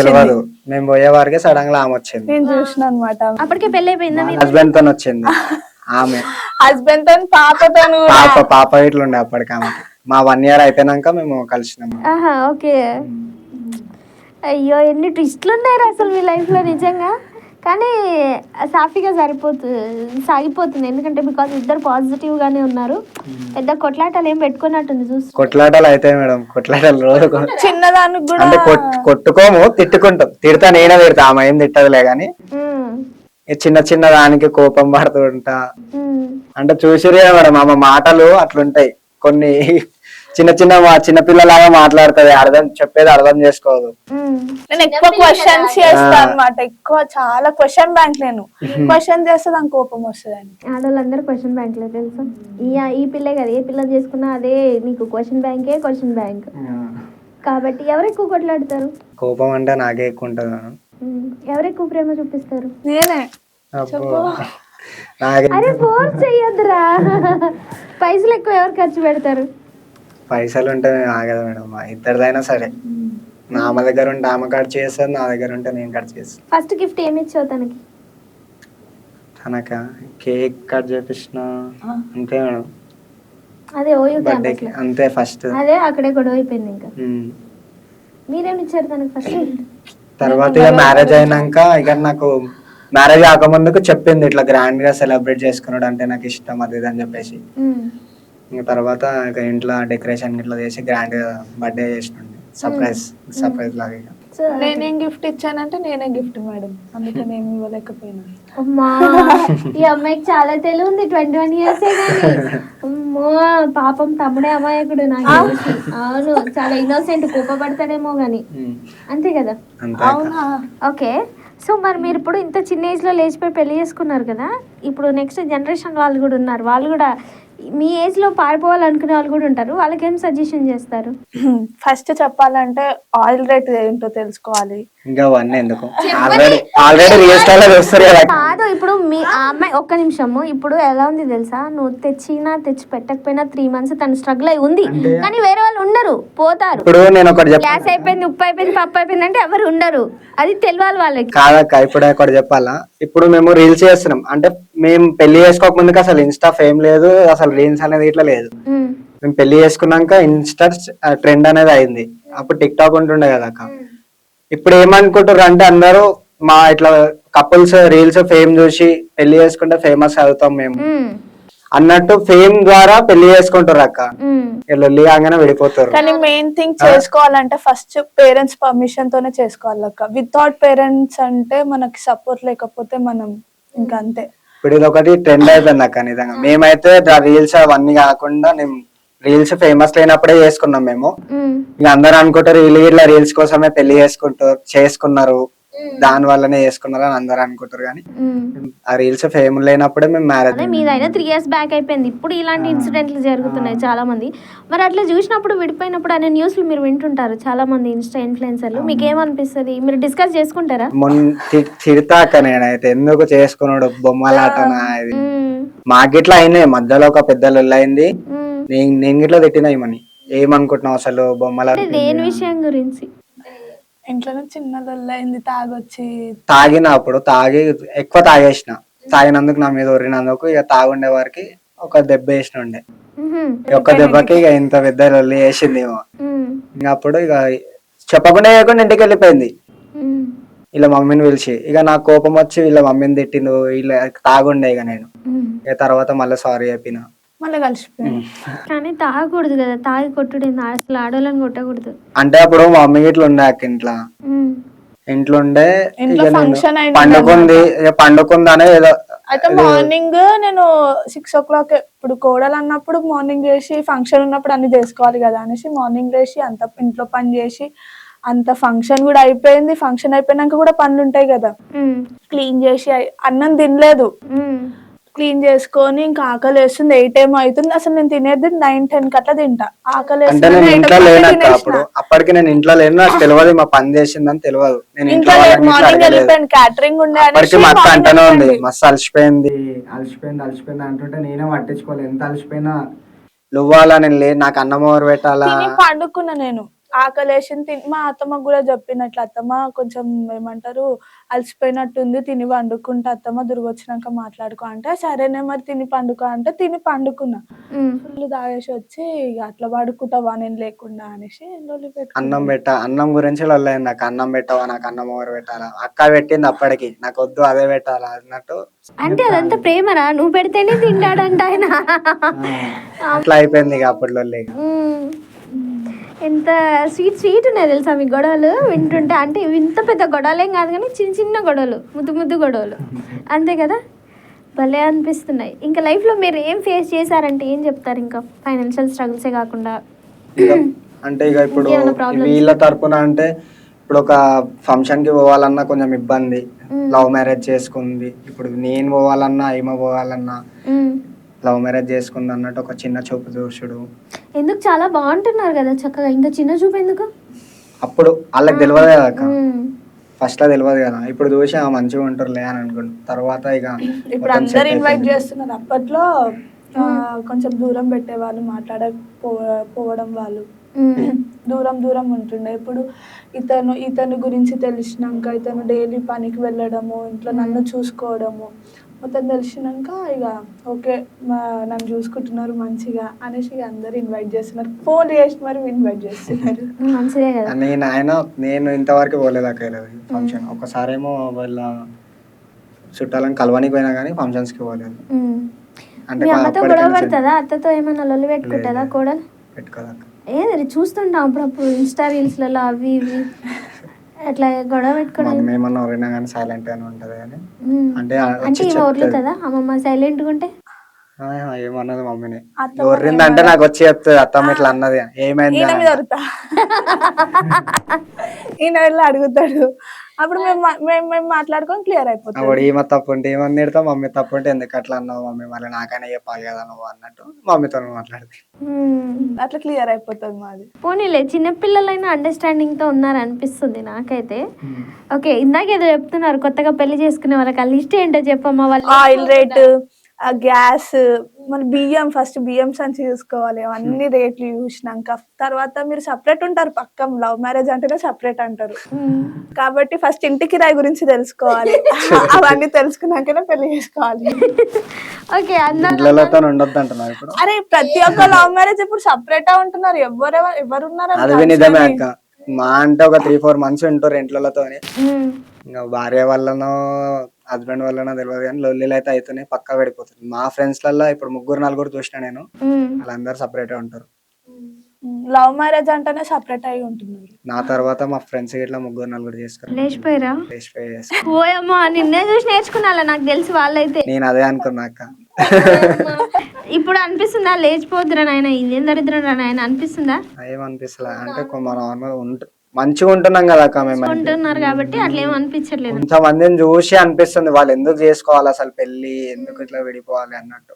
తెలియదు, మేము పోయే వారికి సడన్ గా ఆమె వచ్చింది. నేను చూసిన అనమాట. అప్పటికే పెళ్లి అయిపోయిందా? హస్బెండ్ తో వచ్చింది ఆమె, హస్బెండ్ తో పాప ఇట్లుండే అప్పటికి ఆమె. మా 1 year అయిపోయినాక మేము కలిసినాము. ఓకే. అయ్యో, ఎన్ని ట్విస్ట్లు ఉన్నాయి అసలు మీ లైఫ్ లో నిజంగా. కానీ సాఫీగా సాగిపోతుంది ఎందుకంటే బికాజ్ ఇద్దరు పాజిటివ్ గానే ఉన్నారు. పెద్ద కొట్లాటలు ఏం పెట్టుకున్నట్టుంది చూసి. కొట్లాటలు అయితే మేడం, కొట్లాటలు రోజు చిన్నదానికి కూడా అంటే కొట్టుకోము, తిట్టుకుంటాం. తిడతా నేనే తిడతా, ఆమె ఏం తిట్టదులే గాని చిన్న చిన్న దానికి కోపం పడుతూ ఉంటా. అంటే చూసిరే మేడం ఆమె మాటలు అట్లుంటాయి. కొన్ని చిన్న పిల్లలాగా మాట్లాడుతుంది, చెప్పేది అర్థం చేసుకోదు. నేను ఎక్కువ క్వశ్చన్స్ చేస్తా అనమాట, ఎక్కువ చాలా క్వశ్చన్ బ్యాంక్. నేను క్వశ్చన్ చేస్తే దాని కోపం వస్తుంది. ఆడవాళ్ళందరూ క్వశ్చన్ బ్యాంక్ లో తెలుసా. ఈ పిల్లే కదా, ఏ పిల్ల చేసుకున్నా అదే నీకు క్వశ్చన్ బ్యాంక్. కాబట్టి ఎవరు ఎక్కువ కొట్లాడతారు? కోపం అంటే నాకే ఎక్కువ ఉంటుంది మేడం. ఎవరు ఎక్కువ ప్రేమ చూపిస్తారు? నేనే. అరే ఫోర్స్ చెయ్యొద్దురా. పైసలు ఎక్కువ ఎవరు ఖర్చు పెడతారు? పైసలు ఉంటే ఆగదు మేడం, ఇద్దరిదైనా సరే. నా అమ్మ దగ్గర ఉంటే ఆమె ఖర్చు చేస్తాను, నా దగ్గర ఉంటే నేను ఖర్చు చేస్తాను. ఫస్ట్ గిఫ్ట్ ఏమి ఇచ్చావు తనకి? తనక కేక్ కట్ చేపించిన అంతే మేడం. అదే బర్త్డేకి అంతే ఫస్ట్. అదే అక్కడే గొడవ అయిపోయింది. ఇంకా మీరేమి ఇచ్చారు తనకి ఫస్ట్? తర్వాత ఇక మ్యారేజ్ అయినాక ఇక నాకు మ్యారేజ్ కాకముందుకు చెప్పింది ఇట్లా గ్రాండ్ గా సెలబ్రేట్ చేసుకున్నాడు అంటే నాకు ఇష్టం అది ఇది అని చెప్పేసి. ఇంకా తర్వాత ఇక ఇంట్లో డెకరేషన్ ఇట్లా చేసి గ్రాండ్ గా బర్త్డే చేసినండి, సర్ప్రైజ్ లాగా. నేనేం గిఫ్ట్ ఇచ్చానంటే నేనే గిఫ్ట్ మేడం, అందుకే నేను ఇవ్వలేకపోయినా. అమ్మా ఈ అమ్మాయికి చాలా తెలివి ఉంది, 21 years అమ్మో పాపం తమ్ముడే అమాయకుడు నాకు తెలిసి. అవును, చాలా ఇన్నోసెంట్, కోపపడతాడేమో గాని. అంతే కదా? అవునా? ఓకే. సో మరి మీరు ఇప్పుడు ఇంత చిన్న ఏజ్ లో లేచిపోయి పెళ్లి చేసుకున్నారు కదా, ఇప్పుడు నెక్స్ట్ జనరేషన్ వాళ్ళు కూడా ఉన్నారు, వాళ్ళు కూడా మీ ఏజ్ లో పారిపోవాలనుకునే వాళ్ళు కూడా ఉంటారు, వాళ్ళకి ఏం సజెషన్ చేస్తారు? ఫస్ట్ చెప్పాలంటే ఆయిల్ రేట్ ఏంటో తెలుసుకోవాలి. ఇంకా అవన్నీ ఎందుకు, ఆల్రెడీ రిజిస్టర్ లో చూస్తారు కదా. కాదు, ఇప్పుడు మీ ఆ అమ్మాయి ఒక్క నిమిషము, ఇప్పుడు ఎలా ఉంది తెలుసా, నువ్వు తెచ్చి పెట్టకపోయినా 3 months తను స్ట్రగుల్ అయి ఉంది, కానీ వేరే వాళ్ళు ఉండరు, పోతారు. ఇప్పుడు నేను ఒకటి గ్యాస్ అయిపోయింది, ఉప్పు అయిపోయింది, పప్పు అయిపోయింది అంటే ఎవరు ఉండరు, అది తెలియాలి వాళ్ళకి. కాదక్క, ఇప్పుడు ఒకటి చెప్పాలా, ఇప్పుడు మేము రీల్స్ చేస్తున్నాం అంటే మేము పెళ్లి చేసుకోక ముందుకు అసలు ఇన్స్టా ఫేమ్ లేదు, అసలు రీల్స్ అనేది ఇట్లా లేదు. మేము పెళ్లి చేసుకున్నాక ఇన్స్టా ట్రెండ్ అనేది అయింది, అప్పుడు టిక్ టాక్ ఉంటుండే కదా అక్క. ఇప్పుడు ఏమనుకుంటారు అంటే అందరూ మా ఇట్లా కపుల్స్ రీల్స్ ఫేమ్ చూసి పెళ్లి చేసుకుంటే ఫేమస్ అవుతాం మేము అన్నట్టు ఫేమ్ ద్వారా పెళ్లి చేసుకుంటారు అక్క. లొల్లి కాగానే విడిపోతారు. కానీ మెయిన్ థింగ్ చేసుకోవాలంటే ఫస్ట్ పేరెంట్స్ పర్మిషన్ తోనే చేసుకోవాలి అక్క. వితౌట్ పేరెంట్స్ అంటే మనకి సపోర్ట్ లేకపోతే మనం ఇంకా అంతే. ఇప్పుడు ఇది ఒకటి ట్రెండ్ అయిపోయింది అక్క నిజంగా. మేమైతే రీల్స్ అవన్నీ కాకుండా రీల్స్ ఫేమస్ లేనప్పుడే చేసుకున్నాం మేము. ఇక అందరూ అనుకుంటారు వీళ్ళు ఇట్లా రీల్స్ కోసమే పెళ్లి చేసుకున్నారు, దాని వల్లనే చేసుకున్నారు అని అందరూ అనుకుంటారు. కానీ ఆ రీల్స్ ఫేమ్ లేనప్పుడే మేము మ్యారేజ్. మీదైనా 3 years బ్యాక్ అయిపోయింది, ఇప్పుడు ఇలాంటి ఇన్సిడెంట్లు జరుగుతున్నాయి చాలా మంది. మరి అట్లా చూసినప్పుడు విడిపోయినప్పుడు అనే న్యూస్లు మీరు వింటుంటారు చాలా మంది ఇన్స్టా ఇన్ఫ్లుయెన్సర్లు, మీకు ఏమనిపిస్తుంది? మీరు డిస్కస్ చేసుకుంటారా? తిడతాక నేనైతే ఎందుకు చేసుకున్నాడు బొమ్మలాటనా ఇది. మాకు ఇట్లా అయినాయి మధ్యలో ఒక పెద్ద లొల్లి అయింది, నేను ఇట్లా తిట్టినా ఏమని ఏమనుకుంటున్నావు అసలు బొమ్మలాట. దేని విషయం గురించి? ఇంట్లోనే చిన్న లొల్లైంది, తాగినప్పుడు ఎక్కువ తాగినందుకు నా మీద ఒరినందుకు ఇక తాగుండే వారికి ఒక దెబ్బ వేసిన ఉండే. ఒక్క దెబ్బకి ఇక ఇంత పెద్ద లొల్లి వేసింది ఏమో. ఇంకా అప్పుడు ఇక చెప్పకుండా ఇంటికి వెళ్ళిపోయింది. వీళ్ళ మమ్మీని పిలిచి ఇక నాకు కోపం వచ్చి వీళ్ళ మమ్మీని తిట్టిండు, వీళ్ళ తాగుండే ఇక నేను ఇక తర్వాత మళ్ళీ సారీ చెప్పిన, మళ్ళీ కలిసిపోయింది. కానీ తాగకూడదు కదా, తాగి కొట్టుడు అసలు ఆడోళ్ళని కొట్టకూడదు. అంటే అప్పుడు మా మమ్మీ ఇట్లా ఉండే అక్క ఇంట్లో ఉండే పండుకుంది అనే ఏదో. అయితే మార్నింగ్ నేను 6 o'clock ఇప్పుడు కోడలు అన్నప్పుడు మార్నింగ్ చేసి ఫంక్షన్ ఉన్నప్పుడు అన్ని చేసుకోవాలి కదా అనేసి మార్నింగ్ చేసి అంత ఇంట్లో పని చేసి అంత ఫంక్షన్ కూడా అయిపోయింది. ఫంక్షన్ అయిపోయినాక కూడా పనులు ఉంటాయి కదా, క్లీన్ చేసి అన్నం తినలేదు, క్లీన్ చేసుకొని ఇంకా ఆకలి వేస్తుంది. 8 ఏమో అవుతుంది, అసలు నేను తినేది 9-10 అట్లా తింటా. ఆకలి అప్పటికి నేను ఇంట్లో లేను, నాకు తెలియదు మా పని చేసిందని తెలియదు. మార్నింగ్ వెళ్ళిపోయాను, క్యాటరింగ్ ఉండే అంటనే ఉంది మస్తు అలసిపోయింది అంటుంటే నేనే పట్టించుకోలేదు. ఎంత అలసిపోయినా నువ్వాలా నేను లేదు, నాకు అన్నం ఎవరు పెట్టాలా పండుకున్నా. నేను ఆకలేసింది మా అత్తమ్మకు కూడా చెప్పినట్లు, అత్తమ్మ కొంచెం ఏమంటారు అలసిపోయినట్టుంది, తిని వండుకుంటా అత్తమ్మ వచ్చినాక మాట్లాడుకో అంటే, సరేనే మరి తిని పండుకో అంటే తిని పండుకున్నా. ఫుల్ తాగేసి వచ్చి ఇక అట్లా పడుకుంటావా నేను లేకుండా అనేసి లొల్లి పెట్టుకున్నా. అన్నం గురించి లొల్లైంది నాకు. అన్నం పెట్టవా, నాకు అన్నం ఎవరు పెట్టాలా, అక్క పెట్టింది అప్పటికి, నాకు వద్దు అదే పెట్టాలా అన్నట్టు. అంటే అదంతా ప్రేమరా, నువ్వు పెడితేనే తింటాడంట ఆయన. అట్లా అయిపోయింది ఇక అప్పట్లో ఇక. ఎంత స్వీట్ ఉన్నాయి తెలుసా మీ గొడవలు వింటుంటే. అంటే ఇంత పెద్ద గొడవలేం కాదు కానీ చిన్న చిన్న గొడవలు, ముద్దు గొడవలు, అంతే కదా, భలే అనిపిస్తున్నాయి. ఇంకా లైఫ్లో మీరు ఏం ఫేస్ చేశారంటే ఏం చెప్తారు? ఇంకా ఫైనాన్షియల్ స్ట్రగుల్సే కాకుండా అంటే ఇక ఇప్పుడు వీళ్ళ తరపున అంటే ఇప్పుడు ఒక ఫంక్షన్ కి పోవాలన్నా కొంచెం ఇబ్బంది, లవ్ మ్యారేజ్ చేసుకుంది. ఇప్పుడు నేను పోవాలన్నా ఈమె పోవాలన్నా లవ్ మ్యారేజ్ చేసుకుంది అన్నట్టు ఒక చిన్న చూపు చూసుడు. ఎందుకు చాలా బాగుంటున్నారు కదా చక్కగా, ఇంకా చిన్న చూపు ఎందుకు? అప్పుడు వాళ్ళకి తెలియదు కదా అక్క, ఫస్ట్ లో తెలియదు కదా. ఇప్పుడు చూసి మంచిగా ఉంటారులే అని అనుకుంటు, తర్వాత ఇక ఇప్పుడు అందరు ఇన్వైట్ చేస్తున్నారు. అప్పట్లో కొంచెం దూరం పెట్టేవాళ్ళు, మాట్లాడకపోవడం వాళ్ళు, దూరం ఉంటుండే. ఇప్పుడు ఇతను గురించి తెలిసినాక, ఇతను డైలీ పనికి వెళ్ళడము, ఇంట్లో నన్ను చూసుకోవడము మొత్తం తెలిసినాక ఇక ఓకే నన్ను చూసుకుంటున్నారు మంచిగా అనేసి అందరు ఇన్వైట్ చేస్తున్నారు. ఫోన్ చేసి మరి ఇన్వైట్ చేస్తున్నారు. మంచిదే కదా. నేను ఇంతవరకు పోలేదు అక్క ఫంక్షన్. ఒకసారేమో వాళ్ళ చుట్టాలను కలవనికి పోయినా కానీ ఫంక్షన్స్ కి పోలేదు. అంటే అమ్మతో గొడవ పడుతుందా? అత్తతో ఏమైనా లొల్లి పెట్టుకుంటుందా కోడలు? పెట్టుకోదాక ఏది చూస్తుంటాం అప్పుడప్పుడు ఇన్స్టా రీల్స్లలో అవి ఇవి అట్లా గొడవ పెట్టుకోవడం. ఏమన్నా ఎవరైనా కానీ సైలెంట్ గానే ఉంటది కానీ అంటే ఊర్లుతుందా అమ్మమ్మ సైలెంట్గా ఉంటే? ఏమన్నది మమ్మీని, ఊరిందంటే నాకు వచ్చి చెప్తుంది అత్తమ్మ ఇట్లా అన్నది, ఏమైంది ఈయన వెళ్ళి అడుగుతాడు. అప్పుడు మేము మాట్లాడుకొని క్లియర్ అయిపోతాం. అప్పుడు ఈమె తప్పు ఉంటే ఏమని తిడతా, మమ్మీ తప్పు ఉంటే ఎందుకు అట్లా అన్నావు మమ్మీ, మళ్ళీ నాకైనా చెప్పాలి కదా నువ్వు అన్నట్టు మమ్మీతో మాట్లాడితే అట్లా క్లియర్ అయిపోతుంది మాది. పోనీలే, చిన్నపిల్లలైనా అండర్స్టాండింగ్ తో ఉన్నారు అనిపిస్తుంది నాకైతే. ఓకే, ఇందాక ఏదో చెప్తున్నారు కొత్తగా పెళ్లి చేసుకునే వాళ్ళకి ఆ లిస్ట్ ఏంటో చెప్పమ్మా. వాళ్ళు ఆయిల్ రేట్, గ్యాస్, మన ఫస్ట్ బియ్యం సంచి చూసుకోవాలి. అవన్నీ రేట్లు చూసినాక తర్వాత మీరు సపరేట్ ఉంటారు పక్కన. లవ్ మ్యారేజ్ అంటేనే సపరేట్ అంటారు కాబట్టి ఫస్ట్ ఇంటి కిరాయి గురించి తెలుసుకోవాలి. అవన్నీ తెలుసుకున్నాకనే పెళ్లి చేసుకోవాలి. ఓకే, అరే ప్రతి ఒక్క లవ్ మ్యారేజ్ ఇప్పుడు సపరేట్ ఉంటున్నారు. ఎవరున్నారు? అది నిజమే అక్క. మా అంటే ఒక 3-4 months ఉంటారు ఇంట్లతోనే. ఇంకా భార్య వల్లనో హస్బెండ్ వల్లనో తెలియదు కానీ లొల్లిలు అయితే అవుతున్నాయి, పక్కా పడిపోతుంది. మా ఫ్రెండ్స్ లలో ఇప్పుడు 3-4 చూసిన నేను, వాళ్ళందరూ సపరేట్ ఉంటారు. లవ్ మ్యారేజ్ అంటేనే సపరేట్ అయి ఉంటున్నారు. నా తర్వాత మా ఫ్రెండ్స్ ఇట్లా 3-4 చేసుకున్నారు. లేచిపోయారా? ఓయమ్మా, నిన్నే చూసి నేర్చుకున్నా నాకు తెలిసి వాళ్ళైతే. నేను అదే అనుకున్నా అక్క. ఇప్పుడు అనిపిస్తుందా లేచిపోతురా నాయన, ఇదేం దరిద్రం రా నాయన అనిపిస్తుందా? ఏమనిపిస్తలే, అంటే మనం మంచిగా ఉంటున్నాం కదా అక్క, మేము ఉంటున్నారు కాబట్టి అట్లా ఏం అనిపించట్లేదు. కొంతమందిని చూసి అనిపిస్తుంది వాళ్ళు ఎందుకు చేసుకోవాలి అసలు పెళ్లి, ఎందుకు ఇట్లా విడిపోవాలి అన్నట్టు.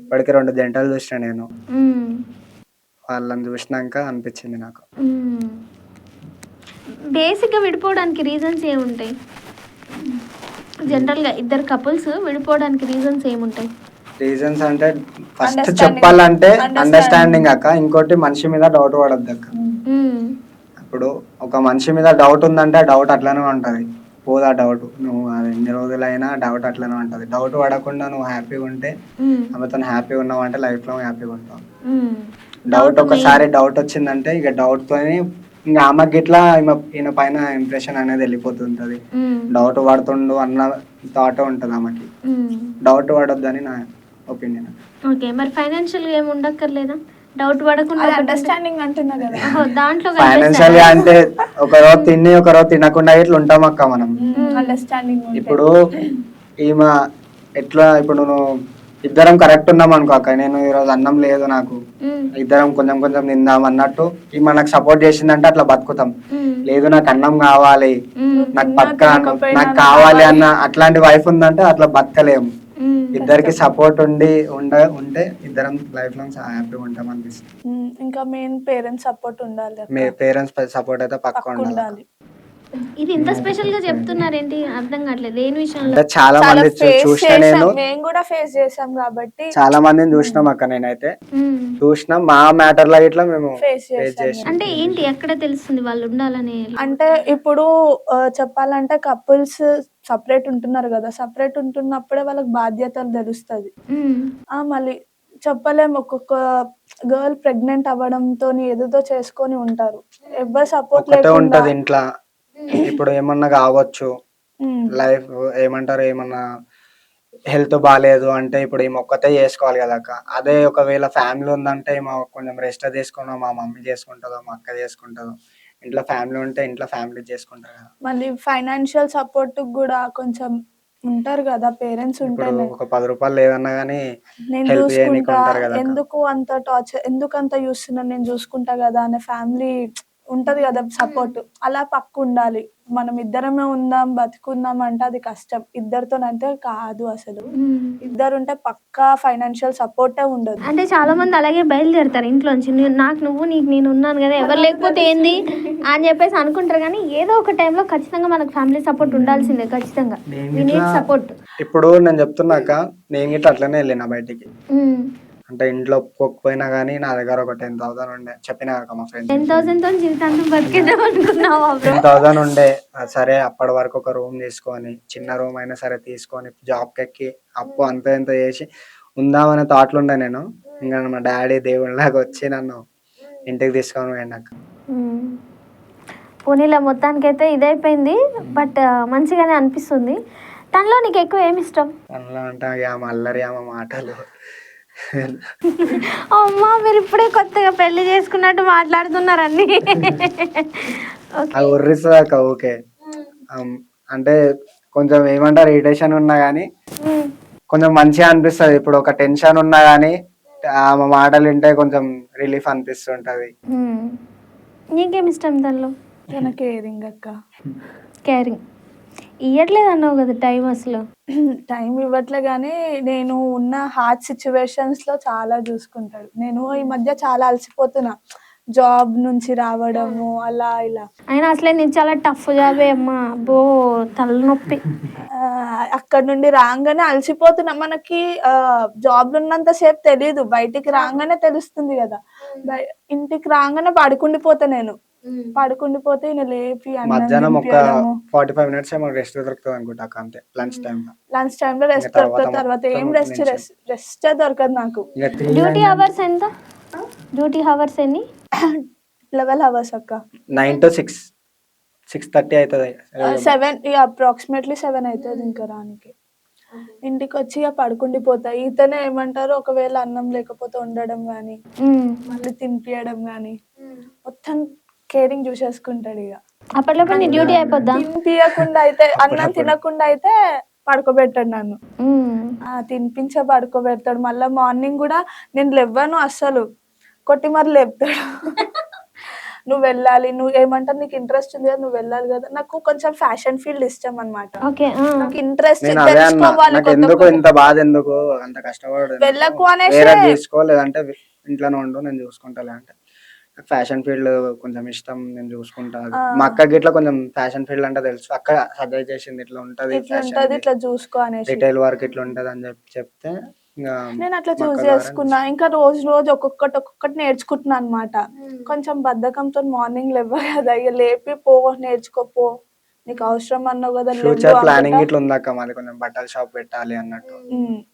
ఇప్పటికి 2 జంటలు చూసిన నేను, వాళ్ళని చూసినాక అనిపించింది నాకు. బేసిక్ గా విడిపోవడానికి రీజన్స్ ఏముంటాయి? జనరల్ గా ఇద్దరు కపుల్స్ విడిపోవడానికి రీజన్స్ ఏముంటాయి? రీజన్స్ అంటే ఫస్ట్ చెప్పాలంటే అండర్స్టాండింగ్ అక్క. ఇంకోటి మనిషి మీద డౌట్ పడద్దు అక్క. ఇప్పుడు ఒక మనిషి మీద డౌట్ ఉందంటే ఆ డౌట్ అట్లనే ఉంటది, పోదా డౌట్. నువ్వు అది ఎన్ని రోజులైనా డౌట్ అట్లనే ఉంటది. డౌట్ పడకుండా నువ్వు హ్యాపీగా ఉంటే, ఆమెతో హ్యాపీగా ఉన్నావు అంటే లైఫ్ లో హ్యాపీగా ఉంటావు. డౌట్ ఒకసారి డౌట్ వచ్చిందంటే ఇక డౌట్ తోని ఇంకా ఆమెకి ఇట్లా ఈయన పైన ఇంప్రెషన్ అనేది వెళ్ళిపోతుంటది. డౌట్ పడుతుండు అన్న థాట్ ఉంటది ఆమెకి. డౌట్ పడొద్దని నా ఒపీనియన్. ఓకే, మరి ఫైనాన్షియల్ గా ఏమి ఉండక్కర్లేదా? డౌట్ పడకుండా అండర్స్టాండింగ్ అంటున్నా కదా. దాంట్లో ఫైనాన్షియల్ గా అంటే ఒక రోజు తిని ఒక రోజు తినకుండా ఇట్లా ఉంటాం అక్క మనం. అండర్స్టాండింగ్ ఇప్పుడు ఈమె ఎట్లా, ఇప్పుడు నువ్వు ఇద్దరం కరెక్ట్ ఉన్నాం అనుకో అక్క, నేను ఈరోజు అన్నం లేదు నాకు, ఇద్దరం కొంచెం కొంచెం తిందాం అన్నట్టు ఈమె నాకు సపోర్ట్ చేసిందంటే అట్లా బతుకుతాం. లేదు నాకు అన్నం కావాలి, నాకు పక్క నాకు కావాలి అన్న అట్లాంటి వైఫ్ ఉందంటే అట్లా బతకలేము. ఇద్దరికి సపోర్ట్ ఉంటే ఇద్దరం లైఫ్ లాంగ్ హ్యాపీగా ఉంటాం అనిపిస్తుంది. ఇంకా మెయిన్ పేరెంట్స్ సపోర్ట్ ఉండాలి. పేరెంట్స్ సపోర్ట్ అయితే పక్కా ఉండాలి. ఇది ఇంత స్పెషల్ గా చెప్తున్నారేంటి అర్థం కావట్లేదు దేని విషయంలో. అంటే చాలా చాలా మంది ఫేస్ చూసిన నేను చేసాం, మేము కూడా ఫేస్ చేసాం కాబట్టి చాలా మందిని చూసినాం అక్క. నేనైతే మ్మ్. చూసినాం మా మ్యాటర్ లో ఇట్లా మేము ఫేస్ ఫేస్ చేసాం. చేసినాం. అంటే ఏంటి ఎక్కడ తెలుస్తుంది వాళ్ళు ఉండాలని? అంటే ఇప్పుడు చెప్పాలంటే కపుల్స్ సపరేట్ ఉంటున్నారు కదా, సపరేట్ ఉంటున్నప్పుడే వాళ్ళకి బాధ్యతలు తెలుస్తుంది. మ్మ్. మళ్ళీ చెప్పలేము, ఒక్కొక్క గర్ల్ ప్రెగ్నెంట్ అవ్వడంతో ఏదేదో చేసుకొని ఉంటారు, ఎవరు సపోర్ట్ ఒకటే లేకుండా. ఉంటది ఇంట్లో. ఇప్పుడు ఏమన్నా కావచ్చు, ఉమ్, లైఫ్ ఏమంటారు, ఏమన్నా హెల్త్ బాగాలేదు అంటే ఇప్పుడు ఈమె ఒక్కతే చేసుకోవాలి కదా అక్క. అదే ఒకవేళ ఫ్యామిలీ ఉందంటే ఈమె కొంచెం రెస్ట్ తీసుకున్నా మా మమ్మీ చేసుకుంటుందో మా అక్క చేసుకుంటుందో. ఇంట్లో ఫ్యామిలీ ఉంటే ఇంట్లో ఫ్యామిలీ చేసుకుంటారు కదా. మళ్ళీ ఫైనాన్షియల్ సపోర్ట్ కూడా కొంచెం ఉంటారు కదా, పేరెంట్స్ ఇప్పుడు ఉంటేనే ఒక 10 రూపాయలు లేదన్నా గానీ నేను హెల్ప్ చేయనీకి చూసుకుంటా, ఉంటారు కదా అక్క. ఎందుకు అంత టార్చర్, ఎందుకు అంత చూస్తున్నా, నేను చూసుకుంటా కదా అనే ఫ్యామిలీ ఉంటది కదా సపోర్ట్. అలా పక్క ఉండాలి. మనం ఇద్దరమే ఉందాం బతుకుందాం అంటే అది కష్టం, ఇద్దరితోనంటే కాదు అసలు. మ్మ్. ఇద్దరు ఉంటే పక్కా ఫైనాన్షియల్ సపోర్టే ఉండదు. అంటే చాలా మంది అలాగే బయలుదేరుతారు ఇంట్లోంచి, నాకు నువ్వు నీకు నేను ఉన్నాను కదా, ఎవరు లేకపోతే ఏంది అని చెప్పేసి అనుకుంటారు. కానీ ఏదో ఒక టైంలో ఖచ్చితంగా మనకు ఫ్యామిలీ సపోర్ట్ ఉండాల్సిందే, ఖచ్చితంగా వి నీడ్ సపోర్ట్. ఇప్పుడు నేను చెప్తున్నాక నేను గిట్ల అట్లనే వెళ్ళిన బయటికి. అంటే ఇంట్లో ఒప్పుకోకపోయినా కానీ నా దగ్గర ఒక 10,000 ఉండే. చెప్పినా కదా మా ఫ్రెండ్స్ 10,000 తో జీవితాంతం బతికేద్దాం అనుకున్నావా బ్రో? 10,000 ఉండే. సరే అప్పటి వరకు ఒక రూమ్ తీసుకొని, చిన్న రూమ్ అయినా సరే తీసుకొని జాబ్కి ఎక్కి అప్పు అంత ఎంత చేసి ఉందామనే థాట్లు ఉండే నేను. ఇంకా మా డాడీ దేవుళ్ళలాగా వచ్చి నన్ను ఇంటికి తీసుకొని పోయినాక. పోనీలో మొత్తానికైతే ఇదైపోయింది. బట్ మంచిగానే అనిపిస్తుంది. తనలో నీకు ఎక్కువ ఏమి ఇష్టం? అందులో అంటే ఆమె అల్లరి, ఆమె మాటలు. అమ్మా మీరు ఇప్పుడే కొత్తగా పెళ్లి చేసుకున్నట్టు మాట్లాడుతున్నారండి. అది ఒర్రిస్తుందాక ఓకే. అంటే కొంచెం ఏమంటారు ఇరిటేషన్ ఉన్నా కానీ కొంచెం మంచిగా అనిపిస్తుంది. ఇప్పుడు ఒక టెన్షన్ ఉన్నా కానీ ఆమె మాటలు వింటే కొంచెం రిలీఫ్ అనిపిస్తుంటది. నీకేమి ఇష్టం తనలో? తన కేరింగ్ అక్క. కేరింగ్ ఇవ్వట్లేదు అన్నావు కదా టైం అసలు. టైం ఇవ్వట్లే కానీ నేను ఉన్న హార్డ్ సిచ్యువేషన్స్ లో చాలా చూసుకుంటాడు. నేను ఈ మధ్య చాలా అలసిపోతున్నా, జాబ్ నుంచి రావడము అలా ఇలా. అయినా అసలే నేను చాలా టఫ్ జాబే అమ్మా, బో తలనొప్పి. అక్కడ నుండి రాగానే అలసిపోతున్నా. మనకి జాబ్ ఉన్నంత సేపు తెలీదు, బయటికి రాగానే తెలుస్తుంది కదా. ఇంటికి రాగానే పడుకుండిపోతా నేను. పడుకుండిపోతే ఈయన లేపి మధ్యాహ్నం ఒక 45 మినిట్స్ ఏమో రెస్ట్ దొరుకుతుంది అనుకుంటా అంతే. లంచ్ టైం లో రెస్ట్ దొరుకుతుంది. తర్వాత ఏం రెస్ట్ దొరకదు నాకు. డ్యూటీ అవర్స్ ఎంత? డ్యూటీ అవర్స్ ఎన్ని? 12 hours అక్క. 9 to 6, 6:30 అవుతుంది. 7 అప్రాక్సిమేట్లీ 7 అవుతుంది ఇంకా రానికి. ఇంటికి వచ్చి ఇక పడుకుండిపోతా. ఈతనే ఏమంటారు, ఒకవేళ అన్నం లేకపోతే ఉండడం గానీ మళ్ళీ తినిపియడం గానీ మొత్తం కేరింగ్ చూసేసుకుంటాడు. ఇక అప్పట్లోపు నీ డ్యూటీ అయిపోద్దా? తినిపియకుండా అయితే, అన్నం తినకుండా అయితే పడుకోబెట్టాడు నన్ను. తినిపించే పడుకోబెడతాడు. మళ్ళీ మార్నింగ్ కూడా నేను లేవ్వను అస్సలు, కొట్టి మరి లేపుతాడు. నువ్వు వెళ్ళాలి, నువ్వు ఏమంటారు, నీకు ఇంట్రెస్ట్ ఉంది కదా, నువ్వు వెళ్ళాలి కదా. నాకు కొంచెం ఫ్యాషన్ ఫీల్డ్ ఇష్టం అన్నమాట. నాకు ఇంట్రెస్ట్ తెలుసుకోవాలి. ఎందుకు ఇంత బాధ, ఎందుకు అంత కష్టపడు, వెళ్ళకు అనేసి తీసుకో, లేదంటే ఇంట్లోనే ఉండు నేను చూసుకుంటా. అంటే ఫ్యాషన్ ఫీల్డ్ కొంచెం ఇష్టం, నేను చూసుకుంటా. మా అక్కకి ఇట్లా కొంచెం ఫ్యాషన్ ఫీల్డ్ అంటే తెలుసు. అక్క సజెస్ట్ చేసింది ఇట్లా ఉంటది, ఇట్లా చూసుకో అనేసి, రిటైల్ వర్క్ ఇట్లా ఉంటది అని చెప్తే నేను అట్లా చూస్ చేసుకున్నా. ఇంకా రోజు ఒక్కొక్కటి నేర్చుకుంటున్నా అనమాట. కొంచెం బద్ధకంతో మార్నింగ్ లేవ్వ కదా, ఇక లేపి పో నేర్చుకోపో, నీకు అవసరం అన్నావు కదా. ఫ్యూచర్ ప్లానింగ్ ఇట్లా ఉందాక, మళ్ళీ కొంచెం బట్టల షాప్ పెట్టాలి అన్నట్టు.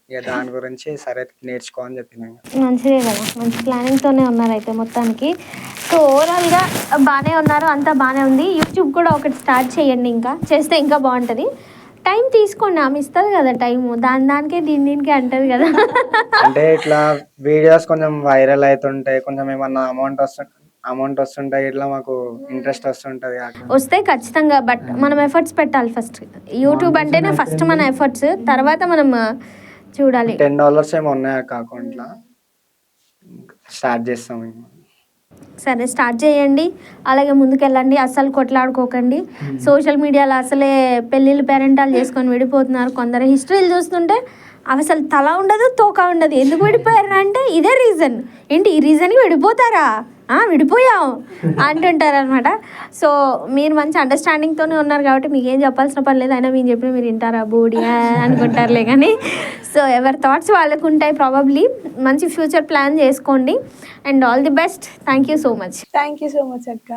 ఇక దాని గురించి సరే నేర్చుకో అని చెప్పిన. మంచిదే కదా, మంచి ప్లానింగ్ తోనే ఉన్నారు అయితే మొత్తానికి. సో ఓవరాల్ గా బాగానే ఉన్నారు, అంతా బాగానే ఉంది. యూట్యూబ్ కూడా ఒకటి స్టార్ట్ చేయండి, ఇంకా చేస్తే ఇంకా బాగుంటది. టైం తీసుకోండి, ఆమె ఇస్తుంది కదా టైం, దానికే దీనికి అంటది కదా. అంటే ఇట్లా వీడియోస్ కొంచెం వైరల్ అవుతుంటాయి, కొంచెం ఏమన్నా అమౌంట్ వస్తుంటాయి, ఇట్లా మాకు ఇంట్రెస్ట్ వస్తుంటది. వస్తే ఖచ్చితంగా, బట్ మనం ఎఫర్ట్స్ పెట్టాలి ఫస్ట్. యూట్యూబ్ అంటేనే ఫస్ట్ మన ఎఫర్ట్స్, తర్వాత మనం చూడాలి. $10 ఏమో ఉన్నాయి అకౌంట్ లో, స్టార్ట్ చేస్తాం. సరే స్టార్ట్ చేయండి, అలాగే ముందుకెళ్ళండి, అస్సలు కొట్లాడుకోకండి. సోషల్ మీడియాలో అసలే పెళ్ళిళ్ళు పేరెంటాలు చేసుకొని విడిపోతున్నారు. కొందరు హిస్టరీలు చూస్తుంటే అసలు తల ఉండదు, తోక ఉండదు. ఎందుకు విడిపోయారు అంటే ఇదే రీజన్. ఏంటి ఈ రీజన్కి విడిపోతారా? విడిపోయాం అంటుంటారు అనమాట. సో మీరు మంచి అండర్స్టాండింగ్తోనే ఉన్నారు కాబట్టి మీకు ఏం చెప్పాల్సిన పని లేదు. అయినా మీరు చెప్పిన మీరు వింటారా బోడి అనుకుంటారులే కానీ. సో ఎవరి థాట్స్ వాళ్ళకు ఉంటాయి ప్రాబబ్లీ. మంచి ఫ్యూచర్ ప్లాన్ చేసుకోండి and all the best. Thank you so much. Thank you so much అక్క.